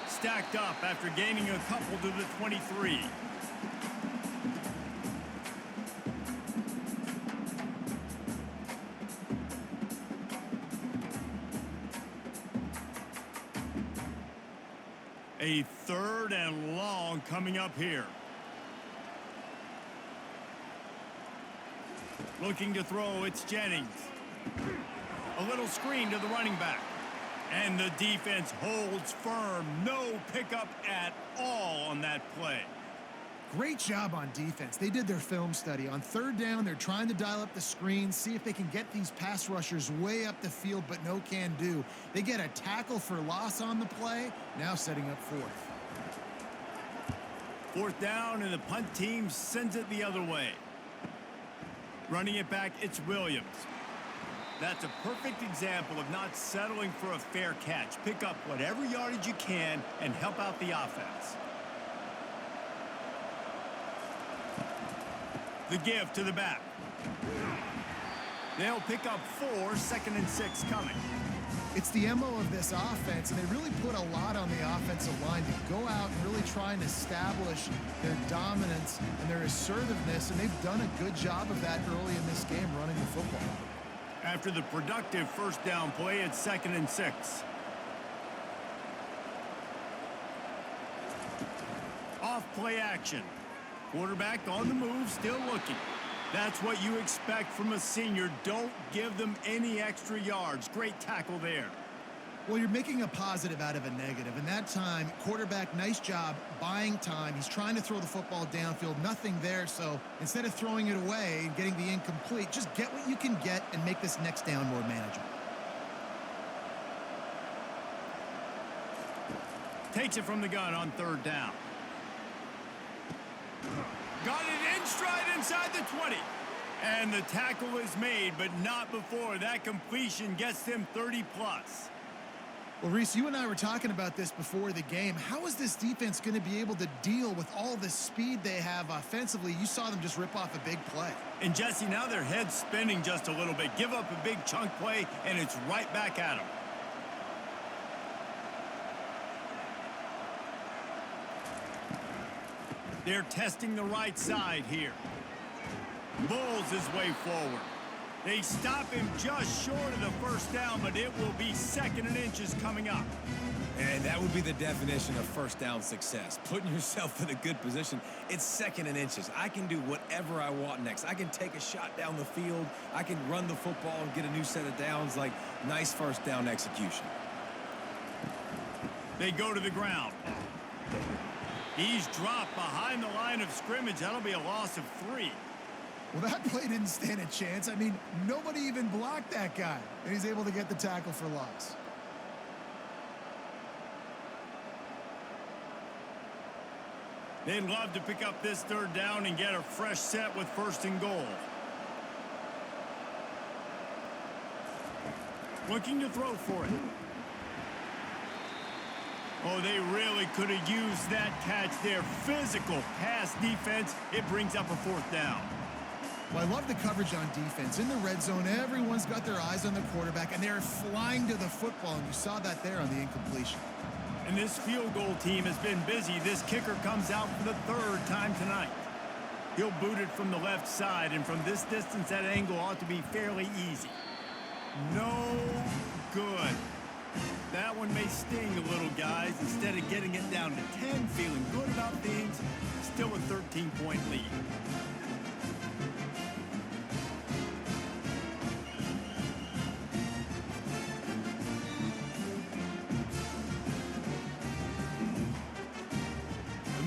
Stacked up after gaining a couple to the 23. A 3rd and long coming up here. Looking to throw, it's Jennings. A little screen to the running back. And the defense holds firm. No pickup at all on that play. Great job on defense. They did their film study. On 3rd down, they're trying to dial up the screen, see if they can get these pass rushers way up the field, but no can do. They get a tackle for loss on the play, now setting up 4th. 4th down, and the punt team sends it the other way. Running it back, it's Williams. That's a perfect example of not settling for a fair catch. Pick up whatever yardage you can and help out the offense. The give to the back. They'll pick up 4, 2nd and 6 coming. It's the MO of this offense, and they really put a lot on the offensive line to go out and really try and establish their dominance and their assertiveness, and they've done a good job of that early in this game running the football. After the productive first down play, it's 2nd and 6. Off play action. Quarterback on the move, still looking. That's what you expect from a senior. Don't give them any extra yards. Great tackle there. Well, you're making a positive out of a negative. And that time, quarterback, nice job buying time. He's trying to throw the football downfield. Nothing there. So instead of throwing it away and getting the incomplete, just get what you can get and make this next down more manageable. Takes it from the gun on 3rd down. Got it in stride inside the 20. And the tackle is made, but not before. That completion gets them 30+. Well, Reese, you and I were talking about this before the game. How is this defense going to be able to deal with all the speed they have offensively? You saw them just rip off a big play. And, Jesse, now their head's spinning just a little bit. Give up a big chunk play, and it's right back at them. They're testing the right side here. Bulls his way forward. They stop him just short of the first down, but it will be 2nd and inches coming up. And that would be the definition of first down success. Putting yourself in a good position. It's 2nd and inches. I can do whatever I want next. I can take a shot down the field. I can run the football and get a new set of downs. Like, nice first down execution. They go to the ground. He's dropped behind the line of scrimmage. That'll be a loss of 3. Well, that play didn't stand a chance. I mean, nobody even blocked that guy, and he's able to get the tackle for loss. They'd love to pick up this 3rd down and get a fresh set with 1st and goal. Looking to throw for it. Oh, they really could have used that catch there. Physical pass defense. It brings up a 4th down. Well, I love the coverage on defense. In the red zone, everyone's got their eyes on the quarterback, and they're flying to the football, and you saw that there on the incompletion. And this field goal team has been busy. This kicker comes out for the 3rd time tonight. He'll boot it from the left side, and from this distance, that angle ought to be fairly easy. No good. That one may sting a little, guys. Instead of getting it down to 10, feeling good about things, still a 13-point lead.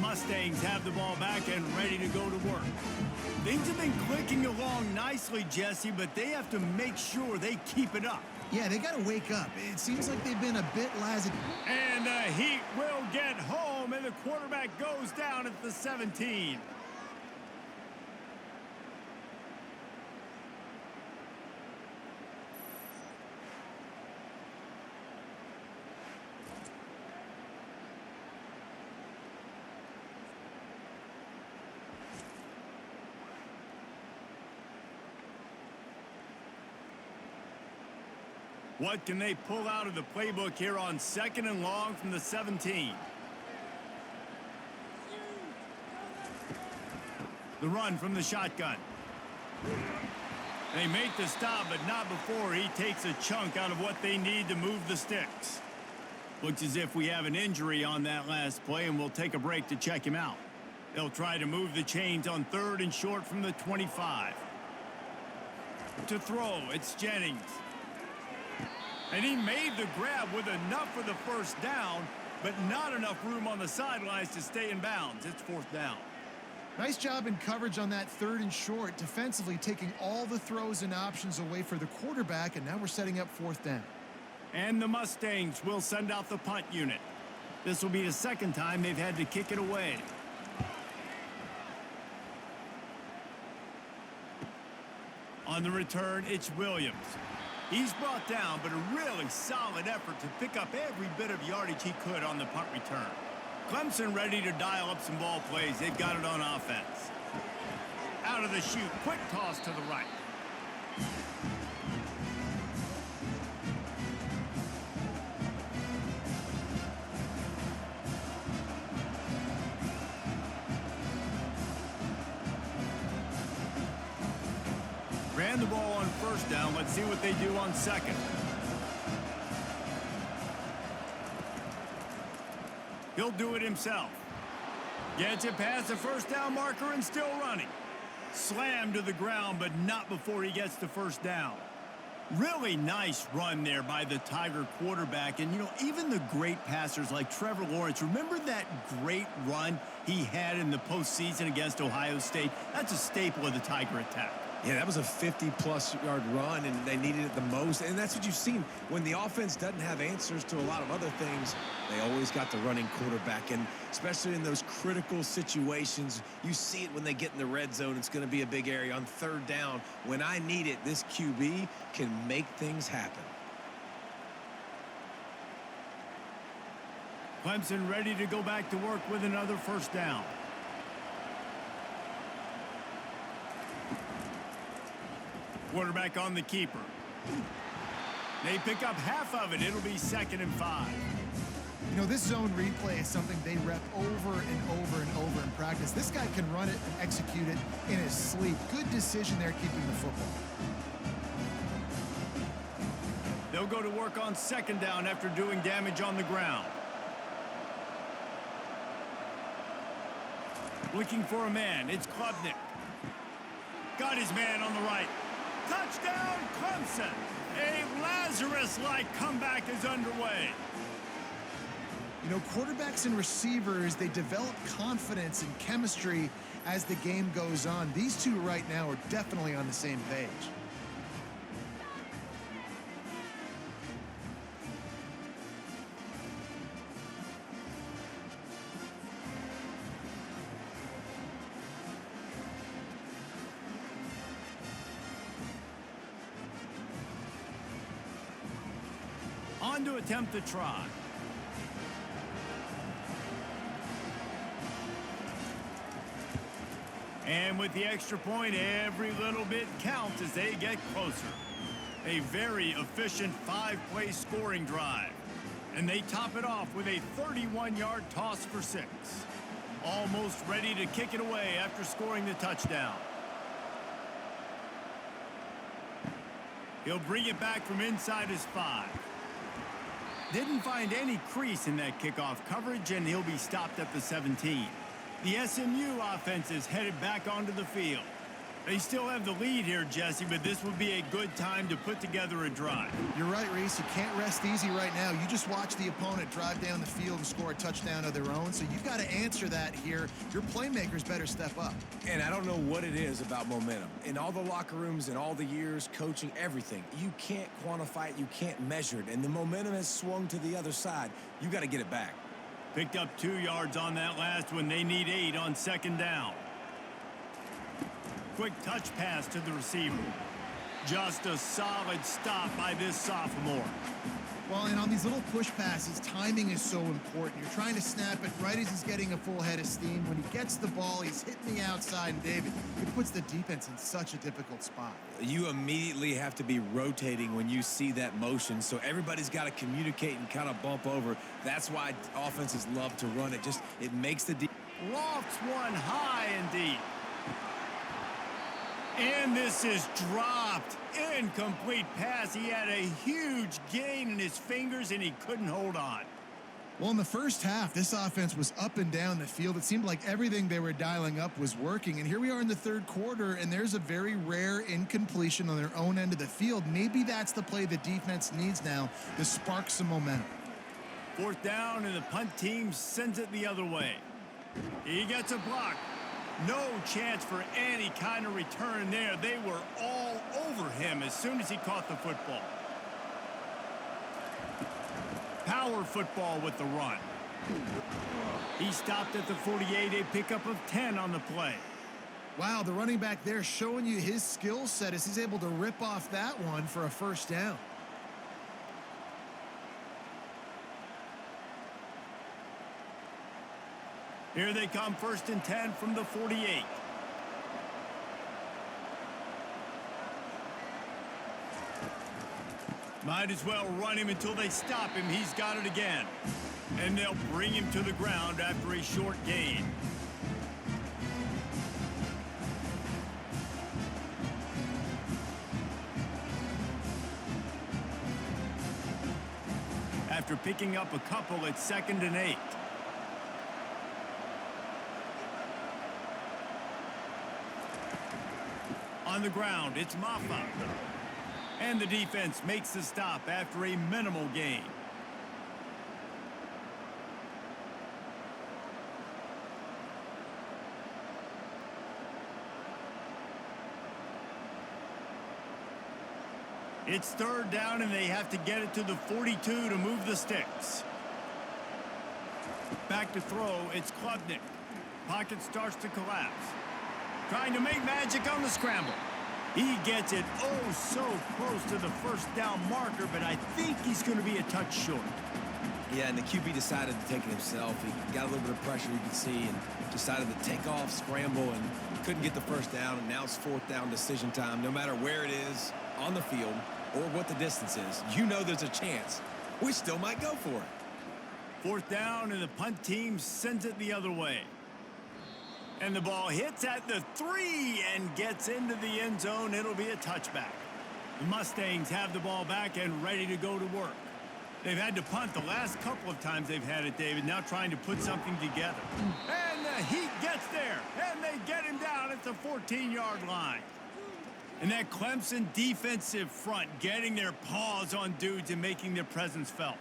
Mustangs have the ball back and ready to go to work. Things have been clicking along nicely, Jesse, but they have to make sure they keep it up. Yeah, they got to wake up. It seems like they've been a bit lazy. And the Heat will get home, and the quarterback goes down at the 17. What can they pull out of the playbook here on 2nd and long from the 17? The run from the shotgun. They make the stop, but not before he takes a chunk out of what they need to move the sticks. Looks as if we have an injury on that last play, and we'll take a break to check him out. They'll try to move the chains on 3rd and short from the 25. To throw, it's Jennings. And he made the grab with enough for the first down, but not enough room on the sidelines to stay in bounds. It's 4th down. Nice job in coverage on that 3rd and short, defensively taking all the throws and options away for the quarterback, and now we're setting up 4th down. And the Mustangs will send out the punt unit. This will be the 2nd time they've had to kick it away. On the return, it's Williams. He's brought down, but a really solid effort to pick up every bit of yardage he could on the punt return. Clemson ready to dial up some ball plays. They've got it on offense. Out of the chute, quick toss to the right. Ran the ball on first down. Let's see what they do on second. He'll do it himself. Gets it past the first down marker and still running. Slammed to the ground, but not before he gets the first down. Really nice run there by the Tiger quarterback. And, you know, even the great passers like Trevor Lawrence, remember that great run he had in the postseason against Ohio State? That's a staple of the Tiger attack. Yeah, that was a 50-plus yard run, and they needed it the most. And that's what you've seen. When the offense doesn't have answers to a lot of other things, they always got the running quarterback. And especially in those critical situations, you see it when they get in the red zone. It's going to be a big area on third down. When I need it, this QB can make things happen. Clemson ready to go back to work with another first down. Quarterback on the keeper. They pick up half of it. It'll be 2nd and 5. You know, this zone replay is something they rep over and over and over in practice. This guy can run it and execute it in his sleep. Good decision there keeping the football. They'll go to work on 2nd down after doing damage on the ground. Looking for a man. It's Klubnik. Got his man on the right. Touchdown, Clemson! A Lazarus-like comeback is underway. You know, quarterbacks and receivers, they develop confidence and chemistry as the game goes on. These two right now are definitely on the same page. On to attempt the try. And with the extra point, every little bit counts as they get closer. A very efficient 5-play scoring drive. And they top it off with a 31-yard toss for 6. Almost ready to kick it away after scoring the touchdown. He'll bring it back from inside his 5. Didn't find any crease in that kickoff coverage, and he'll be stopped at the 17. The SMU offense is headed back onto the field. They still have the lead here, Jesse, but this would be a good time to put together a drive. You're right, Reese. You can't rest easy right now. You just watch the opponent drive down the field and score a touchdown of their own, so you've got to answer that here. Your playmakers better step up. And I don't know what it is about momentum. In all the locker rooms, in all the years, coaching, everything, you can't quantify it, you can't measure it. And the momentum has swung to the other side. You got to get it back. Picked up 2 yards on that last one. They need 8 on 2nd down. Quick touch pass to the receiver. Just a solid stop by this sophomore. Well, and on these little push passes, timing is so important. You're trying to snap it right as he's getting a full head of steam. When he gets the ball, he's hitting the outside, and David, it puts the defense in such a difficult spot. You immediately have to be rotating when you see that motion, so everybody's got to communicate and kind of bump over. That's why offenses love to run it. It makes the Lofts one high and deep. And this is dropped. Incomplete pass. He had a huge gain in his fingers, and he couldn't hold on. Well, in the first half, this offense was up and down the field. It seemed like everything they were dialing up was working. And here we are in the third quarter, and there's a very rare incompletion on their own end of the field. Maybe that's the play the defense needs now to spark some momentum. 4th down, and the punt team sends it the other way. He gets a block. No chance for any kind of return there. They were all over him as soon as he caught the football. Power football with the run. He stopped at the 48, a pickup of 10 on the play. Wow, the running back there showing you his skill set as he's able to rip off that one for a first down. Here they come, 1st and 10 from the 48. Might as well run him until they stop him. He's got it again. And they'll bring him to the ground after a short gain. after picking up a couple at 2nd and 8. On the ground, it's Maffa. And the defense makes the stop after a minimal gain. It's 3rd down, and they have to get it to the 42 to move the sticks. Back to throw, it's Klubnik. Pocket starts to collapse. Trying to make magic on the scramble. He gets it oh so close to the 1st down marker, but I think he's going to be a touch short. Yeah, and the QB decided to take it himself. He got a little bit of pressure, you can see, and decided to take off, scramble, and couldn't get the 1st down. And now it's 4th down decision time. No matter where it is on the field or what the distance is, you know there's a chance we still might go for it. 4th down, and the punt team sends it the other way. And the ball hits at the 3 and gets into the end zone. It'll be a touchback. The Mustangs have the ball back and ready to go to work. They've had to punt the last couple of times they've had it, David, now trying to put something together. And the Heat gets there, and they get him down at the 14-yard line. And that Clemson defensive front getting their paws on dudes and making their presence felt.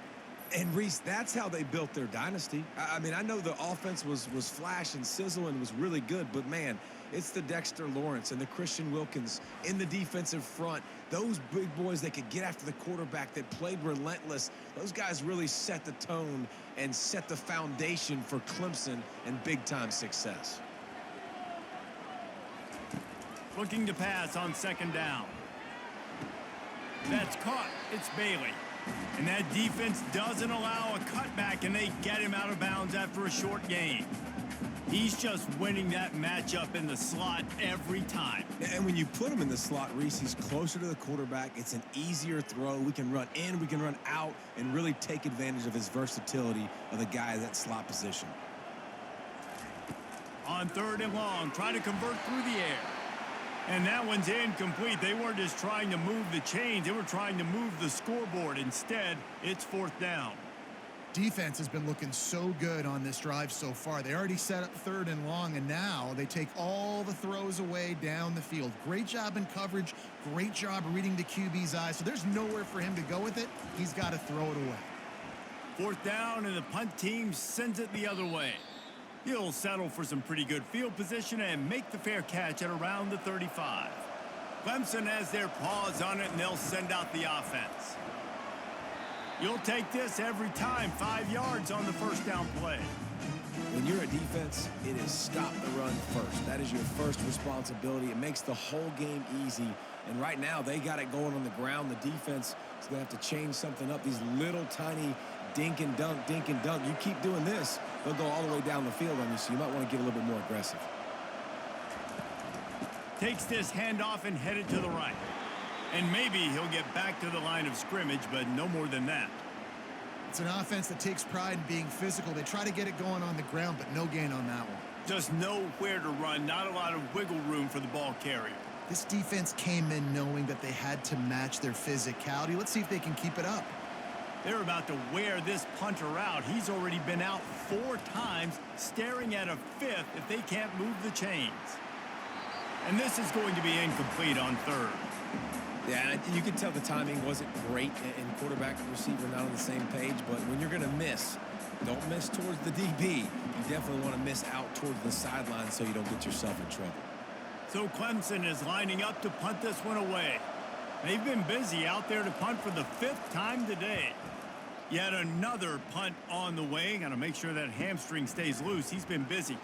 And, Reese, that's how they built their dynasty. I mean, I know the offense was flash and sizzle and was really good, but, man, it's the Dexter Lawrence and the Christian Wilkins in the defensive front. Those big boys that could get after the quarterback, that played relentless. Those guys really set the tone and set the foundation for Clemson and big-time success. Looking to pass on 2nd down. That's caught. It's Bailey. And that defense doesn't allow a cutback, and they get him out of bounds after a short gain. He's just winning that matchup in the slot every time. And when you put him in the slot, Reese, he's closer to the quarterback. It's an easier throw. We can run in, we can run out, and really take advantage of his versatility of the guy in that slot position. On 3rd and long, try to convert through the air. And that one's incomplete. They weren't just trying to move the chains. They were trying to move the scoreboard. Instead, it's 4th down. Defense has been looking so good on this drive so far. They already set up 3rd and long, and now they take all the throws away down the field. Great job in coverage. Great job reading the QB's eyes. So there's nowhere for him to go with it. He's got to throw it away. 4th down, and the punt team sends it the other way. He'll settle for some pretty good field position and make the fair catch at around the 35. Clemson has their paws on it, and they'll send out the offense. You'll take this every time. 5 yards on the 1st down play. When you're a defense, it is stop the run first. That is your first responsibility. It makes the whole game easy. And right now, they got it going on the ground. The defense is going to have to change something up. These little tiny dink and dunk, dink and dunk. You keep doing this, they'll go all the way down the field on you, so you might want to get a little bit more aggressive. Takes this handoff and headed to the right. And maybe he'll get back to the line of scrimmage, but no more than that. It's an offense that takes pride in being physical. They try to get it going on the ground, but no gain on that one. Just nowhere to run, not a lot of wiggle room for the ball carrier. This defense came in knowing that they had to match their physicality. Let's see if they can keep it up. They're about to wear this punter out. He's already been out 4 times, staring at a 5th if they can't move the chains. And this is going to be incomplete on 3rd. Yeah, you can tell the timing wasn't great, and quarterback and receiver not on the same page, but when you're going to miss, don't miss towards the DB. You definitely want to miss out towards the sideline so you don't get yourself in trouble. So Clemson is lining up to punt this one away. They've been busy out there to punt for the 5th time today. Yet another punt on the way. Got to make sure that hamstring stays loose. He's been busy.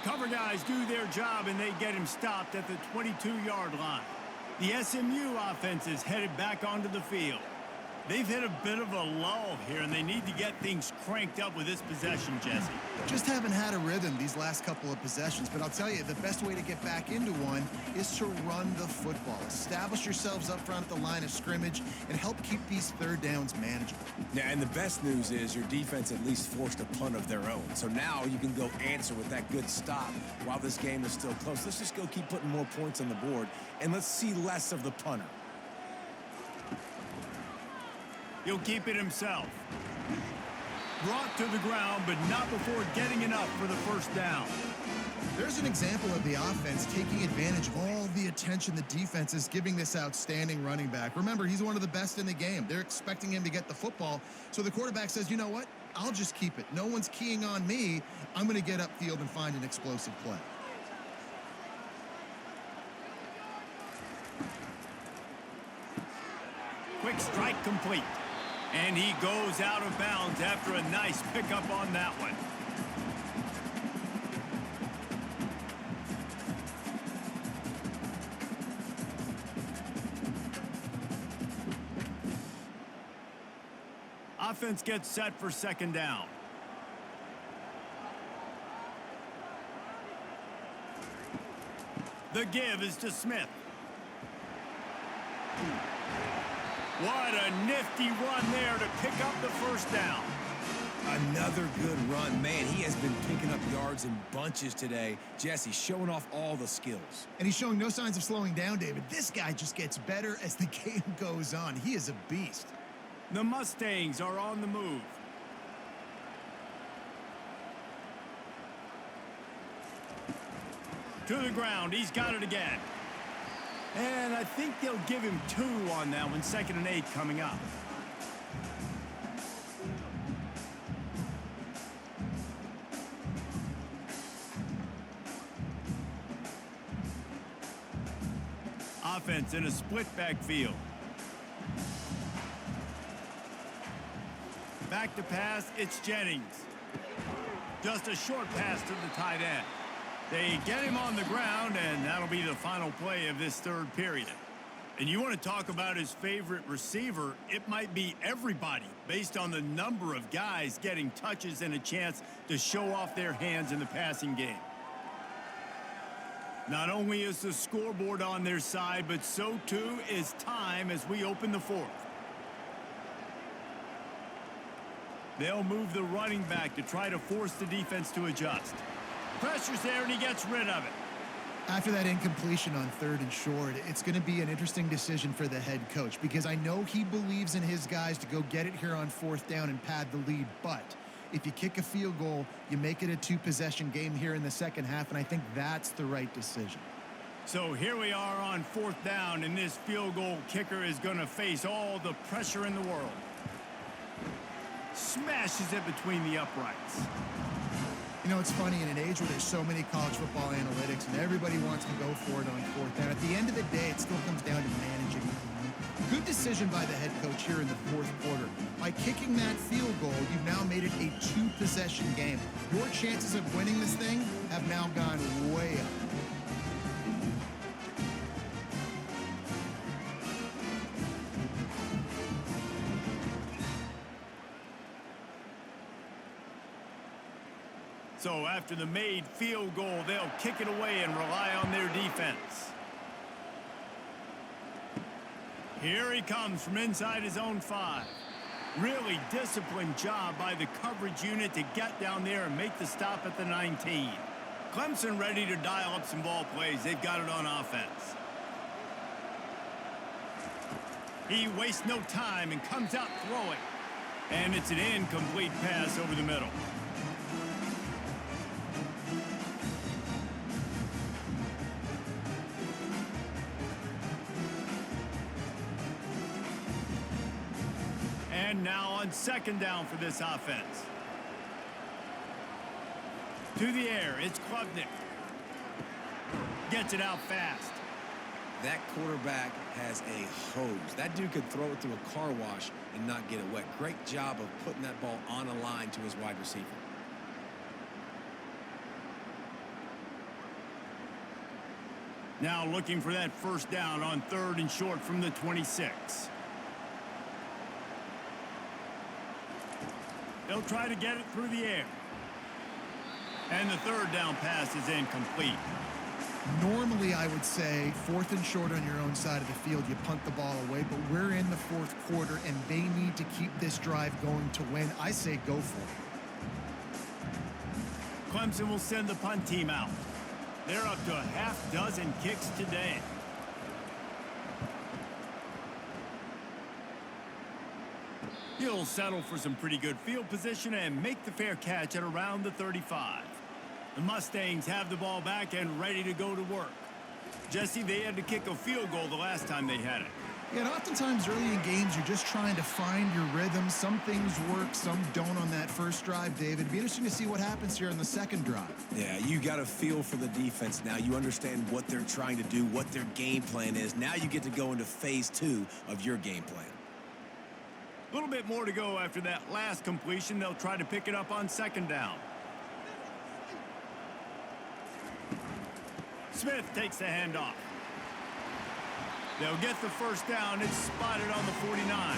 Cover guys do their job, and they get him stopped at the 22-yard line. The SMU offense is headed back onto the field. They've hit a bit of a lull here, and they need to get things cranked up with this possession, Jesse. Just haven't had a rhythm these last couple of possessions, but I'll tell you, the best way to get back into one is to run the football. Establish yourselves up front at the line of scrimmage and help keep these 3rd downs manageable. Yeah, and the best news is your defense at least forced a punt of their own. So now you can go answer with that good stop while this game is still close. Let's just go keep putting more points on the board, and let's see less of the punter. He'll keep it himself. Brought to the ground, but not before getting enough for the first down. There's an example of the offense taking advantage of all the attention the defense is giving this outstanding running back. Remember, he's one of the best in the game. They're expecting him to get the football. So the quarterback says, you know what? I'll just keep it. No one's keying on me. I'm going to get upfield and find an explosive play. Quick strike complete. And he goes out of bounds after a nice pickup on that one. Offense gets set for second down. The give is to Smith. What a nifty run there to pick up the first down. Another good run. Man, he has been picking up yards in bunches today. Jesse showing off all the skills. And he's showing no signs of slowing down, David. This guy just gets better as the game goes on. He is a beast. The Mustangs are on the move. To the ground. He's got it again. And I think they'll give him 2 on that one. 2nd and 8 coming up. Offense in a split backfield. Back to pass, it's Jennings. Just a short pass to the tight end. They get him on the ground, and that'll be the final play of this third period. And you want to talk about his favorite receiver, it might be everybody, based on the number of guys getting touches and a chance to show off their hands in the passing game. Not only is the scoreboard on their side, but so too is time as we open the fourth. They'll move the running back to try to force the defense to adjust. Pressure's there, and he gets rid of it. After that incompletion on 3rd and short, it's going to be an interesting decision for the head coach because I know he believes in his guys to go get it here on 4th down and pad the lead, but if you kick a field goal, you make it a 2-possession game here in the second half, and I think that's the right decision. So here we are on 4th down, and this field goal kicker is going to face all the pressure in the world. Smashes it between the uprights. You know, it's funny, in an age where there's so many college football analytics and everybody wants to go for it on 4th down, at the end of the day, it still comes down to managing the game. Good decision by the head coach here in the 4th quarter. By kicking that field goal, you've now made it a 2-possession game. Your chances of winning this thing have now gone way up. So after the made field goal, they'll kick it away and rely on their defense. Here he comes from inside his own 5. Really disciplined job by the coverage unit to get down there and make the stop at the 19. Clemson ready to dial up some ball plays. They've got it on offense. He wastes no time and comes out throwing. And it's an incomplete pass over the middle. And now on 2nd down for this offense. To the air, it's Klubnik. Gets it out fast. That quarterback has a hose. That dude could throw it through a car wash and not get it wet. Great job of putting that ball on a line to his wide receiver. Now looking for that 1st down on 3rd and short from the 26. They'll try to get it through the air. And the 3rd down pass is incomplete. Normally, I would say 4th and short on your own side of the field, you punt the ball away, but we're in the 4th quarter, and they need to keep this drive going to win. I say go for it. Clemson will send the punt team out. They're up to a half-dozen kicks today. He'll settle for some pretty good field position and make the fair catch at around the 35. The Mustangs have the ball back and ready to go to work. Jesse, they had to kick a field goal the last time they had it. Yeah, and oftentimes early in games, you're just trying to find your rhythm. Some things work, some don't on that first drive, David. It'd be interesting to see what happens here on the second drive. Yeah, you got a feel for the defense now. You understand what they're trying to do, what their game plan is. Now you get to go into phase 2 of your game plan. A little bit more to go after that last completion. They'll try to pick it up on second down. Smith takes the handoff. They'll get the first down. It's spotted on the 49.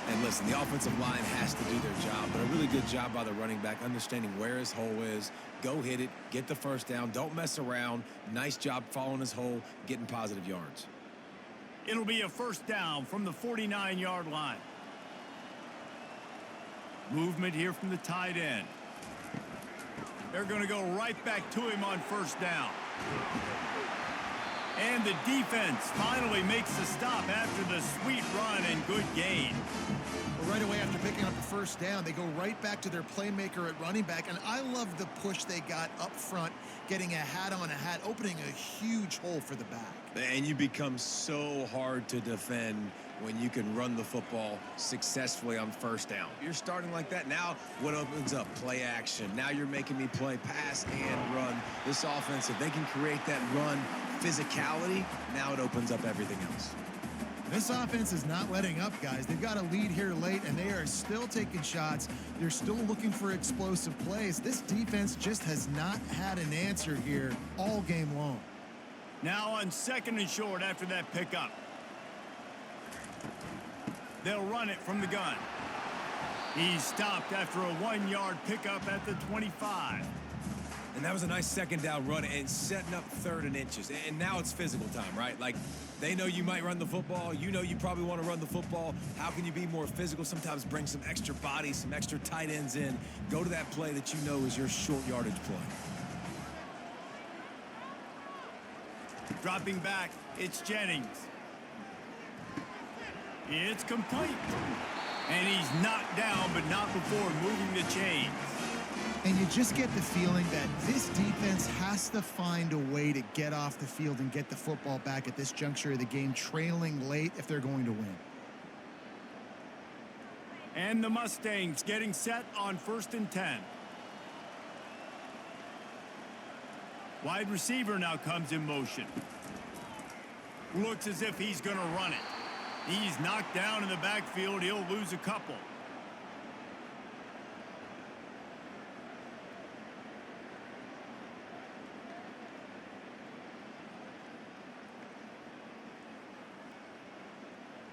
And listen, the offensive line has to do their job, but a really good job by the running back understanding where his hole is. Go hit it, get the first down, don't mess around. Nice job following his hole, getting positive yards. It'll be a first down from the 49-yard line. Movement here from the tight end. They're going to go right back to him on first down. And the defense finally makes the stop after the sweet run and good gain. Well, right away after picking up the first down, they go right back to their playmaker at running back. And I love the push they got up front, getting a hat on a hat, opening a huge hole for the back. And you become so hard to defend when you can run the football successfully on first down. You're starting like that. Now what opens up? Play action. Now you're making me play pass and run. This offense, if they can create that run physicality, now it opens up everything else. This offense is not letting up, guys. They've got a lead here late, and they are still taking shots. They're still looking for explosive plays. This defense just has not had an answer here all game long. Now on second and short after that pickup. They'll run it from the gun. He's stopped after a 1-yard pickup at the 25. And that was a nice second down run and setting up third and inches. And now it's physical time, right? Like, they know you might run the football. You know you probably want to run the football. How can you be more physical? Sometimes bring some extra bodies, some extra tight ends in. Go to that play that you know is your short yardage play. Dropping back, it's Jennings. It's complete. And he's knocked down, but not before moving the chains. And you just get the feeling that this defense has to find a way to get off the field and get the football back at this juncture of the game, trailing late if they're going to win. And the Mustangs getting set on 1st and 10. Wide receiver now comes in motion. Looks as if he's going to run it. He's knocked down in the backfield. He'll lose a couple.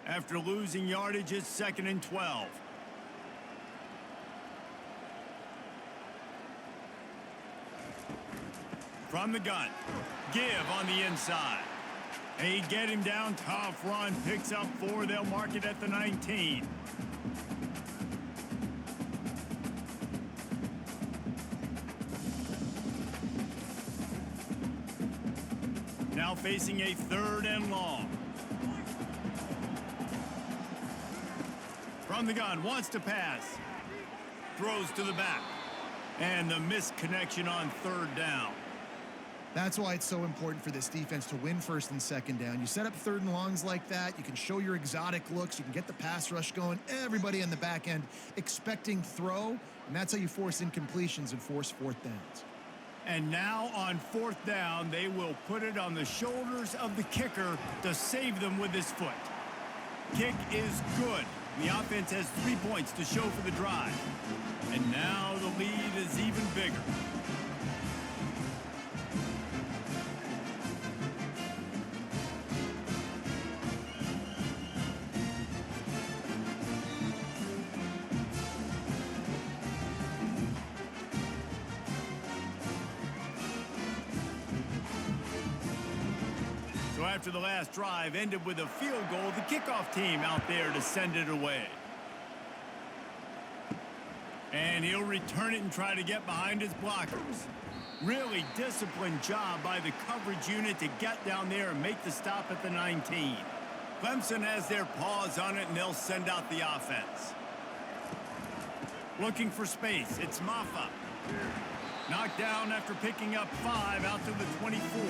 After losing yardage, it's 2nd and 12. From the gun, give on the inside. They get him down, tough run, picks up 4. They'll mark it at the 19. Now facing a 3rd and long. From the gun, wants to pass. Throws to the back. And the missed connection on 3rd down. That's why it's so important for this defense to win 1st and 2nd down. You set up 3rd and longs like that. You can show your exotic looks. You can get the pass rush going. Everybody in the back end expecting throw. And that's how you force incompletions and force 4th downs. And now on 4th down, they will put it on the shoulders of the kicker to save them with his foot. Kick is good. The offense has 3 points to show for the drive. And now the lead is even bigger. After the last drive ended with a field goal, the kickoff team out there to send it away. And he'll return it and try to get behind his blockers. Really disciplined job by the coverage unit to get down there and make the stop at the 19. Clemson has their paws on it, and they'll send out the offense. Looking for space. It's Maffa. Knocked down after picking up 5 out to the 24.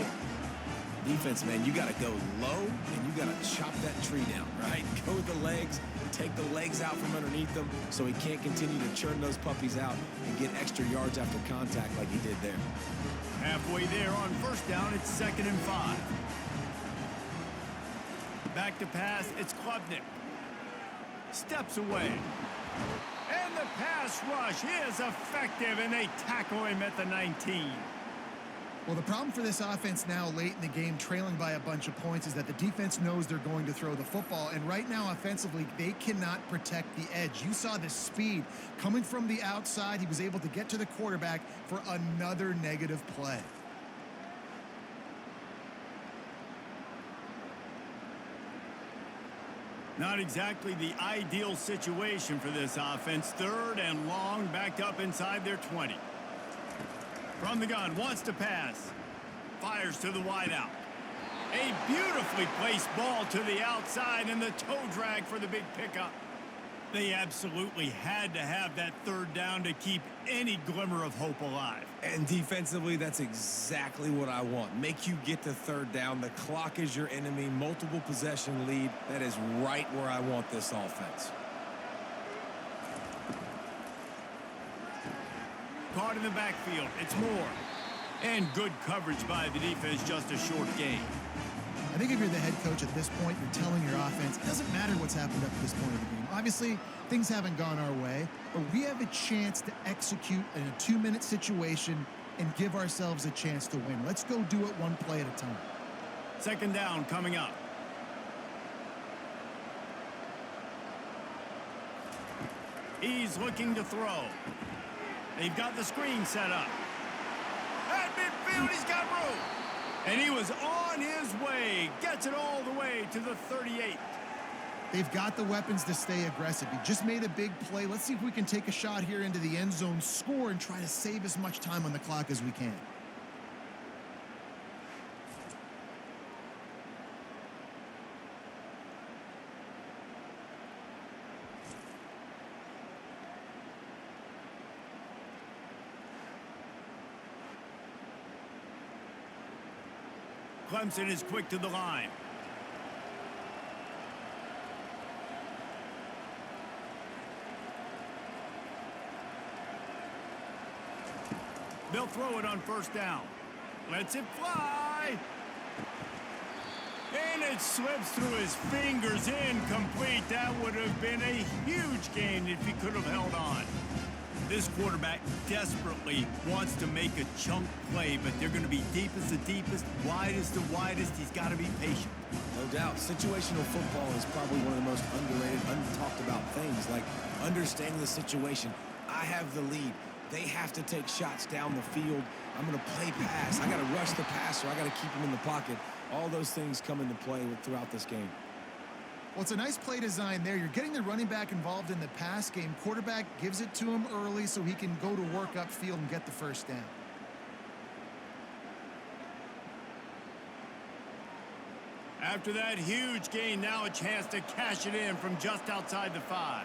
Defense, man, you got to go low, and you got to chop that tree down, right? Go with the legs, take the legs out from underneath them so he can't continue to churn those puppies out and get extra yards after contact like he did there. Halfway there on first down, it's 2nd and 5. Back to pass, it's Klubnik. Steps away. And the pass rush is effective, and they tackle him at the 19. Well, the problem for this offense now late in the game, trailing by a bunch of points, is that the defense knows they're going to throw the football. And right now, offensively, they cannot protect the edge. You saw the speed coming from the outside. He was able to get to the quarterback for another negative play. Not exactly the ideal situation for this offense. 3rd and long, backed up inside their 20. From the gun, wants to pass. Fires to the wideout. A beautifully placed ball to the outside, and the toe drag for the big pickup. They absolutely had to have that 3rd down to keep any glimmer of hope alive. And defensively, that's exactly what I want. Make you get to 3rd down. The clock is your enemy. Multiple possession lead. That is right where I want this offense. Caught in the backfield. It's Moore. And good coverage by the defense, just a short gain. I think if you're the head coach at this point, you're telling your offense, it doesn't matter what's happened up to this point of the game. Obviously, things haven't gone our way, but we have a chance to execute in a 2-minute situation and give ourselves a chance to win. Let's go do it one play at a time. 2nd down coming up. He's looking to throw. They've got the screen set up. At midfield, he's got room. And he was on his way. Gets it all the way to the 38. They've got the weapons to stay aggressive. He just made a big play. Let's see if we can take a shot here into the end zone, score, and try to save as much time on the clock as we can. Clemson is quick to the line. They'll throw it on 1st down. Lets it fly. And it slips through his fingers, incomplete. That would have been a huge gain if he could have held on. This quarterback desperately wants to make a chunk play, but they're going to be deepest the deepest, widest the widest. He's got to be patient. No doubt. Situational football is probably one of the most underrated, untalked about things, like understanding the situation. I have the lead. They have to take shots down the field. I'm going to play pass. I got to rush the passer. I got to keep him in the pocket. All those things come into play throughout this game. Well, it's a nice play design there. You're getting the running back involved in the pass game. Quarterback gives it to him early so he can go to work upfield and get the 1st down. After that huge gain, now a chance to cash it in from just outside the 5.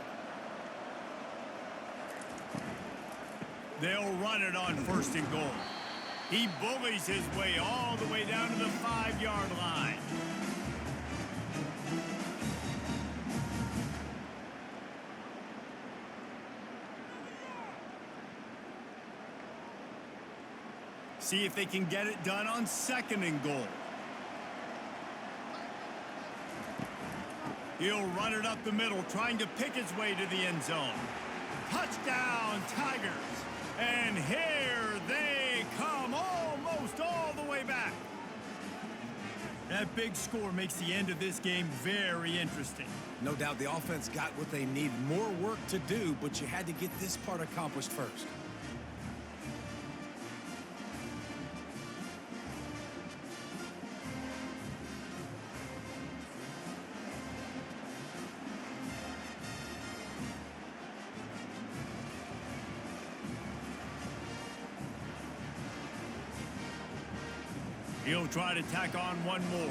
They'll run it on 1st and goal. He bullies his way all the way down to the 5-yard line. See if they can get it done on 2nd and goal. He'll run it up the middle, trying to pick his way to the end zone. Touchdown, Tigers. And here they come, almost all the way back. That big score makes the end of this game very interesting. No doubt the offense got what they need. More work to do, but you had to get this part accomplished first. He'll try to tack on one more.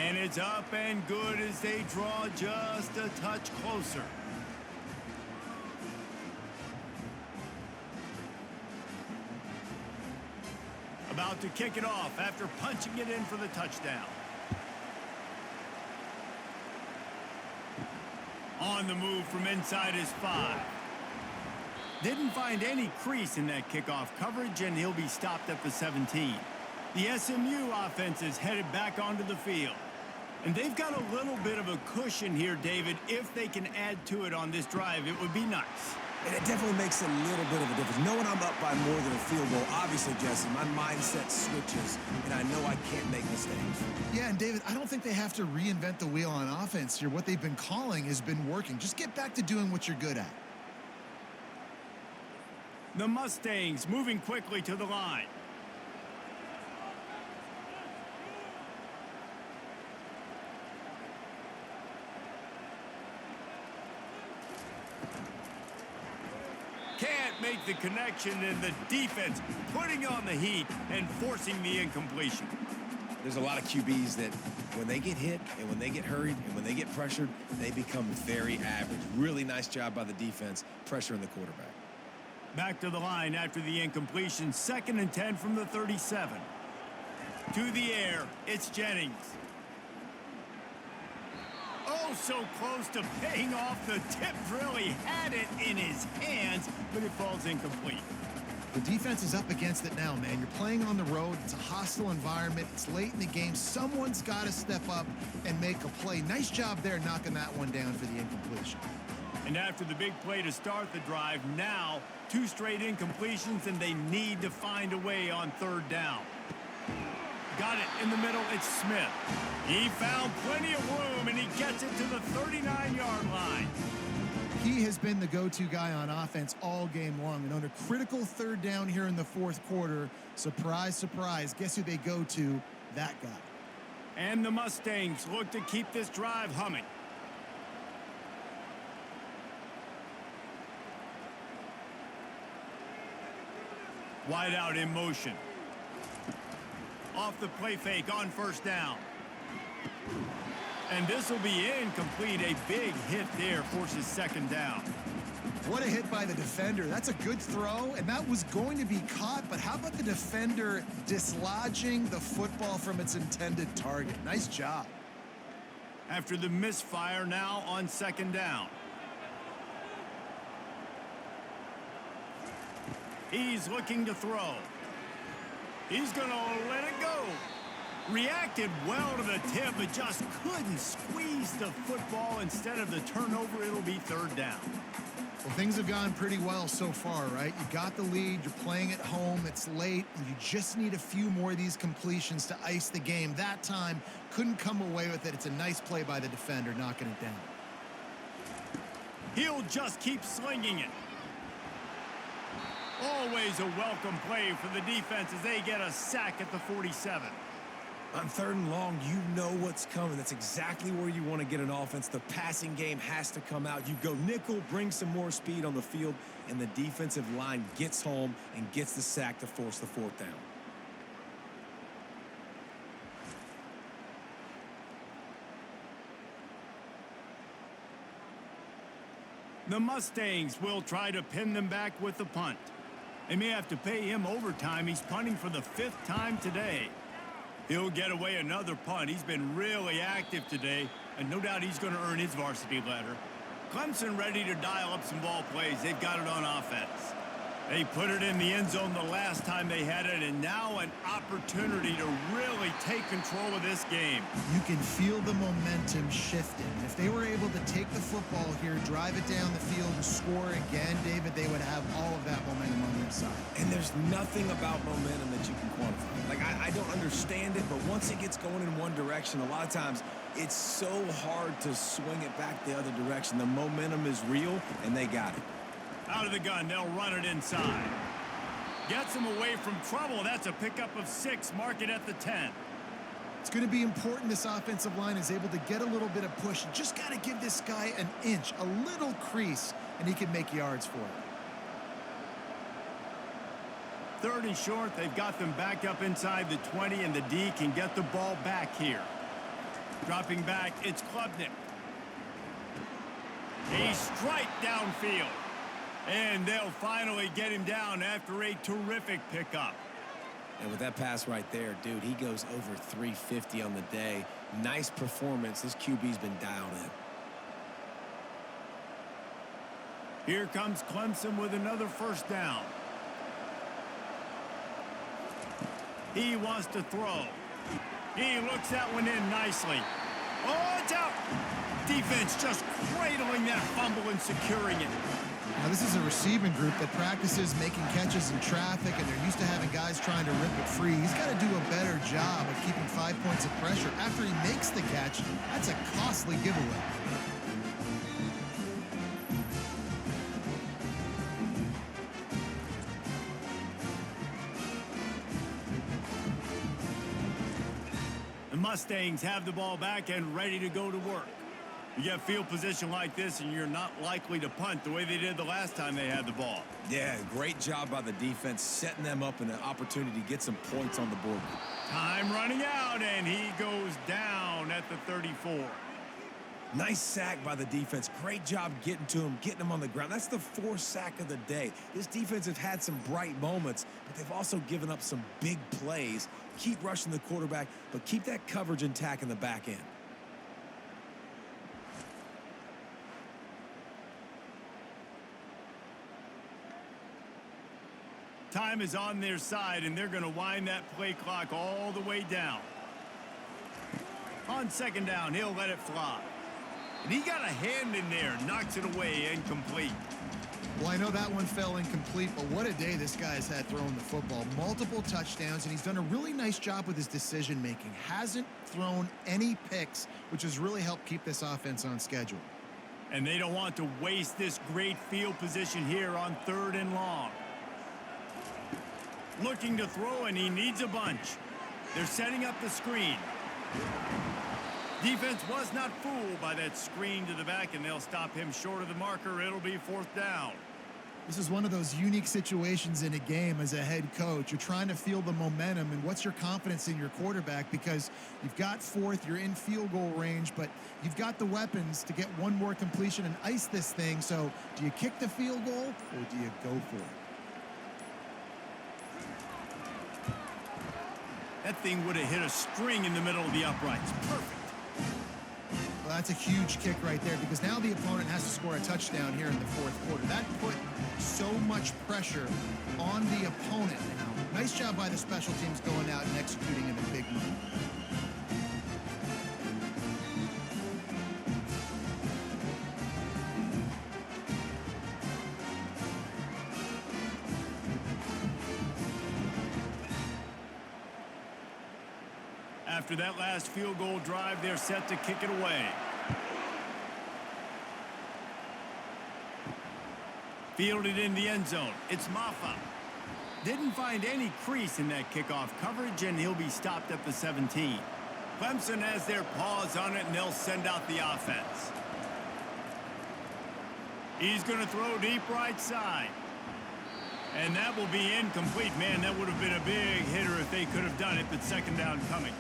And it's up and good as they draw just a touch closer. About to kick it off after punching it in for the touchdown. On the move from inside his 5. Didn't find any crease in that kickoff coverage, and he'll be stopped at the 17. The SMU offense is headed back onto the field. And they've got a little bit of a cushion here, David. If they can add to it on this drive, it would be nice. And it definitely makes a little bit of a difference. Knowing I'm up by more than a field goal, obviously, Jesse, my mindset switches, and I know I can't make mistakes. Yeah, and David, I don't think they have to reinvent the wheel on offense here. What they've been calling has been working. Just get back to doing what you're good at. The Mustangs moving quickly to the line. Can't make the connection, and the defense putting on the heat and forcing the incompletion. There's a lot of QBs that when they get hit and when they get hurried and when they get pressured, they become very average. Really nice job by the defense pressuring the quarterback. Back to the line after the incompletion. 2nd and 10 from the 37. To the air, it's Jennings. Oh, so close to paying off. The tip drill. He had it in his hands, but it falls incomplete. The defense is up against it now, man. You're playing on the road. It's a hostile environment. It's late in the game. Someone's got to step up and make a play. Nice job there knocking that one down for the incompletion. And after the big play to start the drive, now 2 straight incompletions, and they need to find a way on 3rd down. Got it in the middle. It's Smith. He found plenty of room, and he gets it to the 39-yard line. He has been the go-to guy on offense all game long. And on a critical 3rd down here in the 4th quarter, surprise, surprise, guess who they go to? That guy. And the Mustangs look to keep this drive humming. Wide out in motion. Off the play fake on 1st down. And this will be incomplete. A big hit there forces 2nd down. What a hit by the defender. That's a good throw, and that was going to be caught, but how about the defender dislodging the football from its intended target? Nice job. After the misfire, now on 2nd down. He's looking to throw. He's going to let it go. Reacted well to the tip, but just couldn't squeeze the football. Instead of the turnover, it'll be 3rd down. Well, things have gone pretty well so far, right? You got the lead, you're playing at home, it's late, and you just need a few more of these completions to ice the game. That time, couldn't come away with it. It's a nice play by the defender, knocking it down. He'll just keep slinging it. Always a welcome play for the defense as they get a sack at the 47. On 3rd and long, you know what's coming. That's exactly where you want to get an offense. The passing game has to come out. You go nickel, bring some more speed on the field, and the defensive line gets home and gets the sack to force the 4th down. The Mustangs will try to pin them back with the punt. They may have to pay him overtime. He's punting for the 5th time today. He'll get away another punt. He's been really active today, and no doubt he's going to earn his varsity letter. Clemson ready to dial up some ball plays. They've got it on offense. They put it in the end zone the last time they had it, and now an opportunity to really take control of this game. You can feel the momentum shifting. If they were able to take the football here, drive it down the field, and score again, David, they would have all of that momentum on their side. And there's nothing about momentum that you can quantify. Like, I don't understand it, but once it gets going in one direction, a lot of times it's so hard to swing it back the other direction. The momentum is real, and they got it. Out of the gun, they'll run it inside. Gets him away from trouble. That's a pickup of 6. Mark it at the 10. It's going to be important this offensive line is able to get a little bit of push. You just got to give this guy an inch, a little crease, and he can make yards for it. 3rd and short. They've got them backed up inside the 20, and the D can get the ball back here. Dropping back, it's Klubnik. A strike downfield. And they'll finally get him down after a terrific pickup. And with that pass right there, dude, he goes over 350 on the day. Nice performance. This QB's been dialed in. Here comes Clemson with another first down. He wants to throw. He looks that one in nicely. Oh, it's out. Defense just cradling that fumble and securing it. Now, this is a receiving group that practices making catches in traffic, and they're used to having guys trying to rip it free. He's got to do a better job of keeping 5 points of pressure after he makes the catch. That's a costly giveaway. The Mustangs have the ball back and ready to go to work. You get field position like this, and you're not likely to punt the way they did the last time they had the ball. Yeah, great job by the defense, setting them up in an opportunity to get some points on the board. Time running out, and he goes down at the 34. Nice sack by the defense. Great job getting to him, getting him on the ground. That's the 4th sack of the day. This defense have had some bright moments, but they've also given up some big plays. Keep rushing the quarterback, but keep that coverage intact in the back end. Time is on their side, and they're going to wind that play clock all the way down. On second down, he'll let it fly. And he got a hand in there, knocks it away, incomplete. Well, I know that one fell incomplete, but what a day this guy's had throwing the football. Multiple touchdowns, and he's done a really nice job with his decision-making. Hasn't thrown any picks, which has really helped keep this offense on schedule. And they don't want to waste this great field position here on 3rd and long. Looking to throw, and he needs a bunch. They're setting up the screen. Defense was not fooled by that screen to the back, and they'll stop him short of the marker. It'll be 4th down. This is one of those unique situations in a game as a head coach. You're trying to feel the momentum, and what's your confidence in your quarterback, because you've got 4th, you're in field goal range, but you've got the weapons to get one more completion and ice this thing. So do you kick the field goal or do you go for it? That thing would have hit a string in the middle of the uprights. Perfect. Well, that's a huge kick right there, because now the opponent has to score a touchdown here in the 4th quarter. That put so much pressure on the opponent now. Nice job by the special teams going out and executing in a big moment. After that last field goal drive, they're set to kick it away. Fielded in the end zone. It's Maffa. Didn't find any crease in that kickoff coverage, and he'll be stopped at the 17. Clemson has their paws on it, and they'll send out the offense. He's going to throw deep right side. And that will be incomplete. Man, that would have been a big hitter if they could have done it, but 2nd down coming.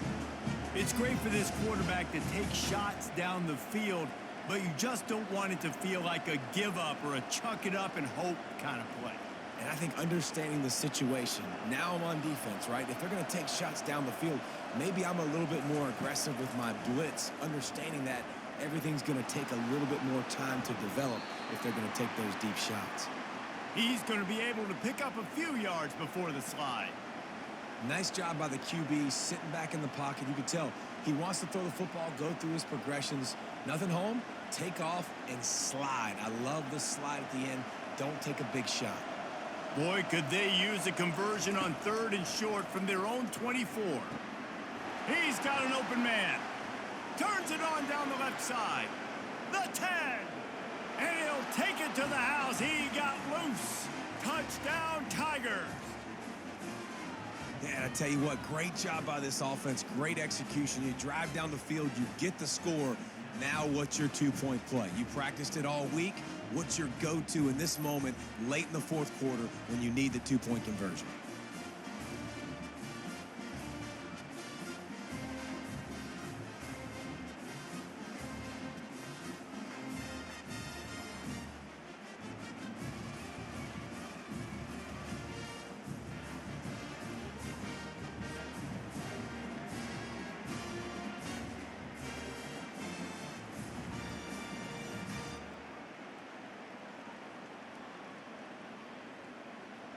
It's great for this quarterback to take shots down the field, but you just don't want it to feel like a give-up or a chuck it up and hope kind of play. And I think understanding the situation, now I'm on defense, right? If they're going to take shots down the field, maybe I'm a little bit more aggressive with my blitz, understanding that everything's going to take a little bit more time to develop if they're going to take those deep shots. He's going to be able to pick up a few yards before the slide. Nice job by the QB, sitting back in the pocket. You can tell he wants to throw the football, go through his progressions. Nothing home, take off, and slide. I love the slide at the end. Don't take a big shot. Boy, could they use a conversion on 3rd and short from their own 24. He's got an open man. Turns it on down the left side. The 10. And he'll take it to the house. He got loose. Touchdown, Tigers. Yeah, I tell you what, great job by this offense. Great execution. You drive down the field, you get the score. Now what's your 2-point play? You practiced it all week. What's your go-to in this moment late in the 4th quarter when you need the 2-point conversion?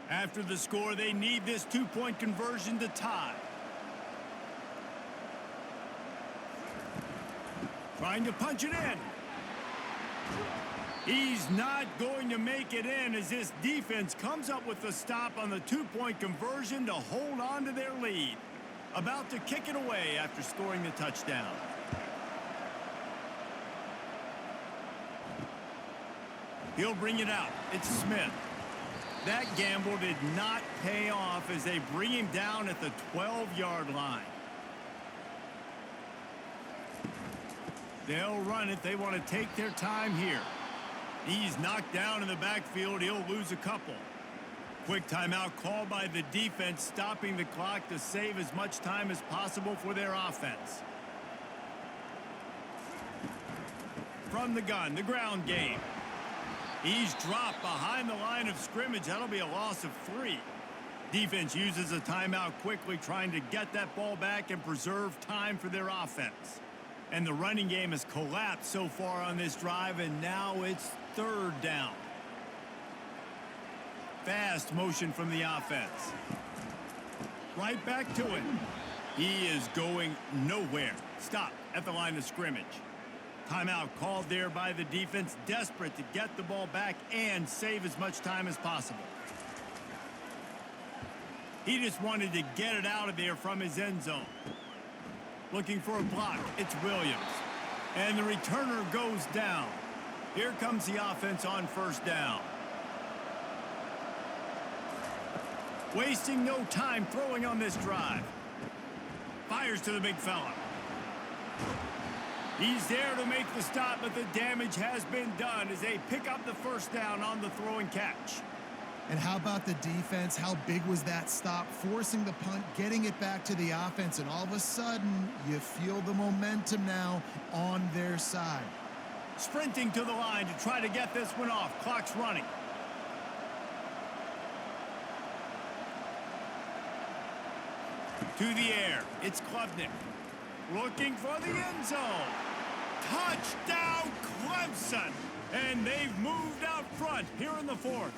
After the score, they need this two-point conversion to tie. Trying to punch it in. He's not going to make it in as this defense comes up with the stop on the two-point conversion to hold on to their lead. About to kick it away after scoring the touchdown. He'll bring it out. It's Smith. That gamble did not pay off as they bring him down at the 12-yard line. They'll run it. They want to take their time here. He's knocked down in the backfield. He'll lose a couple. Quick timeout called by the defense, stopping the clock to save as much time as possible for their offense. From the gun, the ground game. He's dropped behind the line of scrimmage. That'll be a loss of 3. Defense uses a timeout quickly, trying to get that ball back and preserve time for their offense. And the running game has collapsed so far on this drive, and now it's 3rd down. Fast motion from the offense. Right back to it. He is going nowhere. Stop at the line of scrimmage. Timeout called there by the defense, desperate to get the ball back and save as much time as possible. He just wanted to get it out of there from his end zone. Looking for a block. It's Williams. And the returner goes down. Here comes the offense on 1st down. Wasting no time throwing on this drive. Fires to the big fella. He's there to make the stop, but the damage has been done as they pick up the 1st down on the throw and catch. And how about the defense? How big was that stop? Forcing the punt, getting it back to the offense, and all of a sudden, you feel the momentum now on their side. Sprinting to the line to try to get this one off. Clock's running. To the air. It's Klubnik. Looking for the end zone. Touchdown, Clemson. And they've moved out front here in the 4th.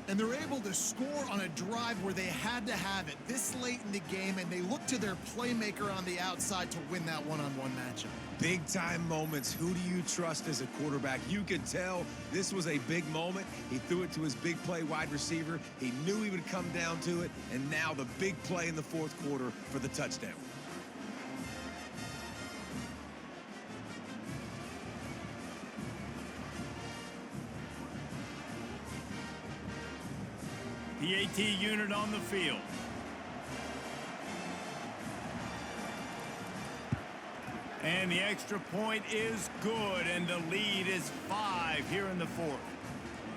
And they're able to score on a drive where they had to have it this late in the game, and they look to their playmaker on the outside to win that one-on-one matchup. Big-time moments. Who do you trust as a quarterback? You could tell this was a big moment. He threw it to his big play wide receiver. He knew he would come down to it, and now the big play in the 4th quarter for the touchdown. The AT unit on the field. And the extra point is good, and the lead is 5 here in the 4th.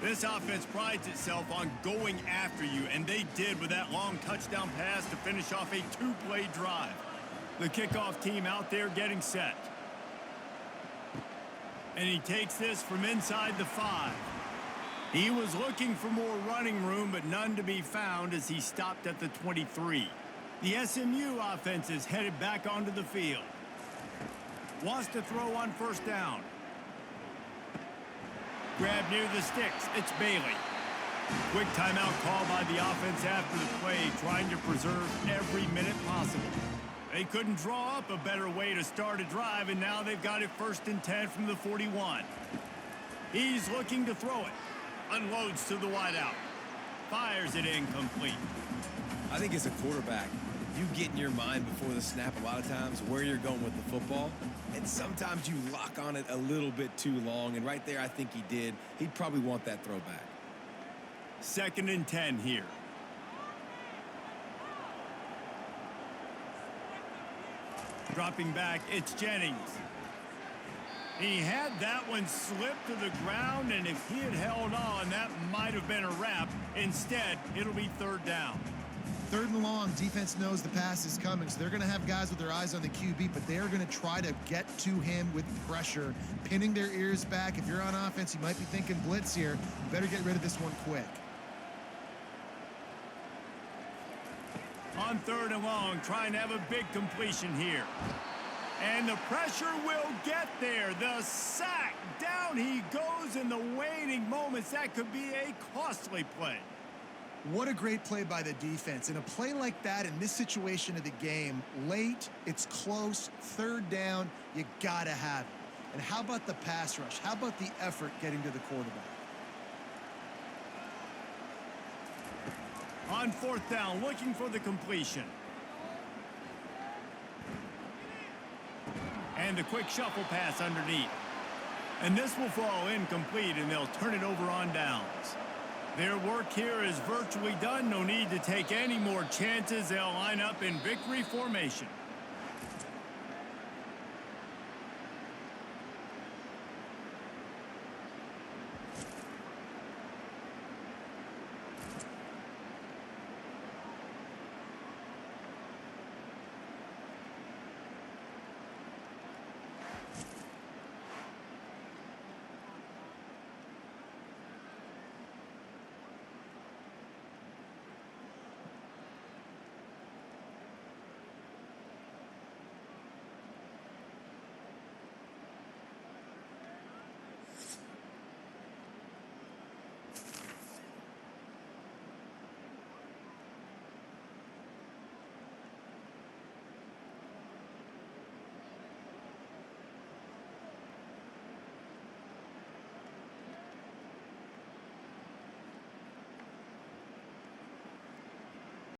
This offense prides itself on going after you, and they did with that long touchdown pass to finish off a 2-play drive. The kickoff team out there getting set. And he takes this from inside the 5. He was looking for more running room, but none to be found as he stopped at the 23. The SMU offense is headed back onto the field. Wants to throw on 1st down. Grab near the sticks. It's Bailey. Quick timeout call by the offense after the play, trying to preserve every minute possible. They couldn't draw up a better way to start a drive, and now they've got it 1st and 10 from the 41. He's looking to throw it. Unloads to the wideout. Fires it incomplete. I think as a quarterback, you get in your mind before the snap a lot of times where you're going with the football, and sometimes you lock on it a little bit too long, and right there I think he did. He'd probably want that throwback. 2nd and 10 here. Dropping back, it's Jennings. He had that one slip to the ground, and if he had held on, that might have been a wrap. Instead, it'll be 3rd down. 3rd and long, defense knows the pass is coming, so they're going to have guys with their eyes on the QB, but they're going to try to get to him with pressure, pinning their ears back. If you're on offense, you might be thinking blitz here. You better get rid of this one quick. On 3rd and long, trying to have a big completion here. And the pressure will get there. The sack. Down he goes in the waiting moments. That could be a costly play. What a great play by the defense. In a play like that, in this situation of the game, late, it's close, third down, you got to have it. And how about the pass rush? How about the effort getting to the quarterback? On fourth down, looking for the completion. And the quick shuffle pass underneath. And this will fall incomplete, and they'll turn it over on downs. Their work here is virtually done. No need to take any more chances. They'll line up in victory formation.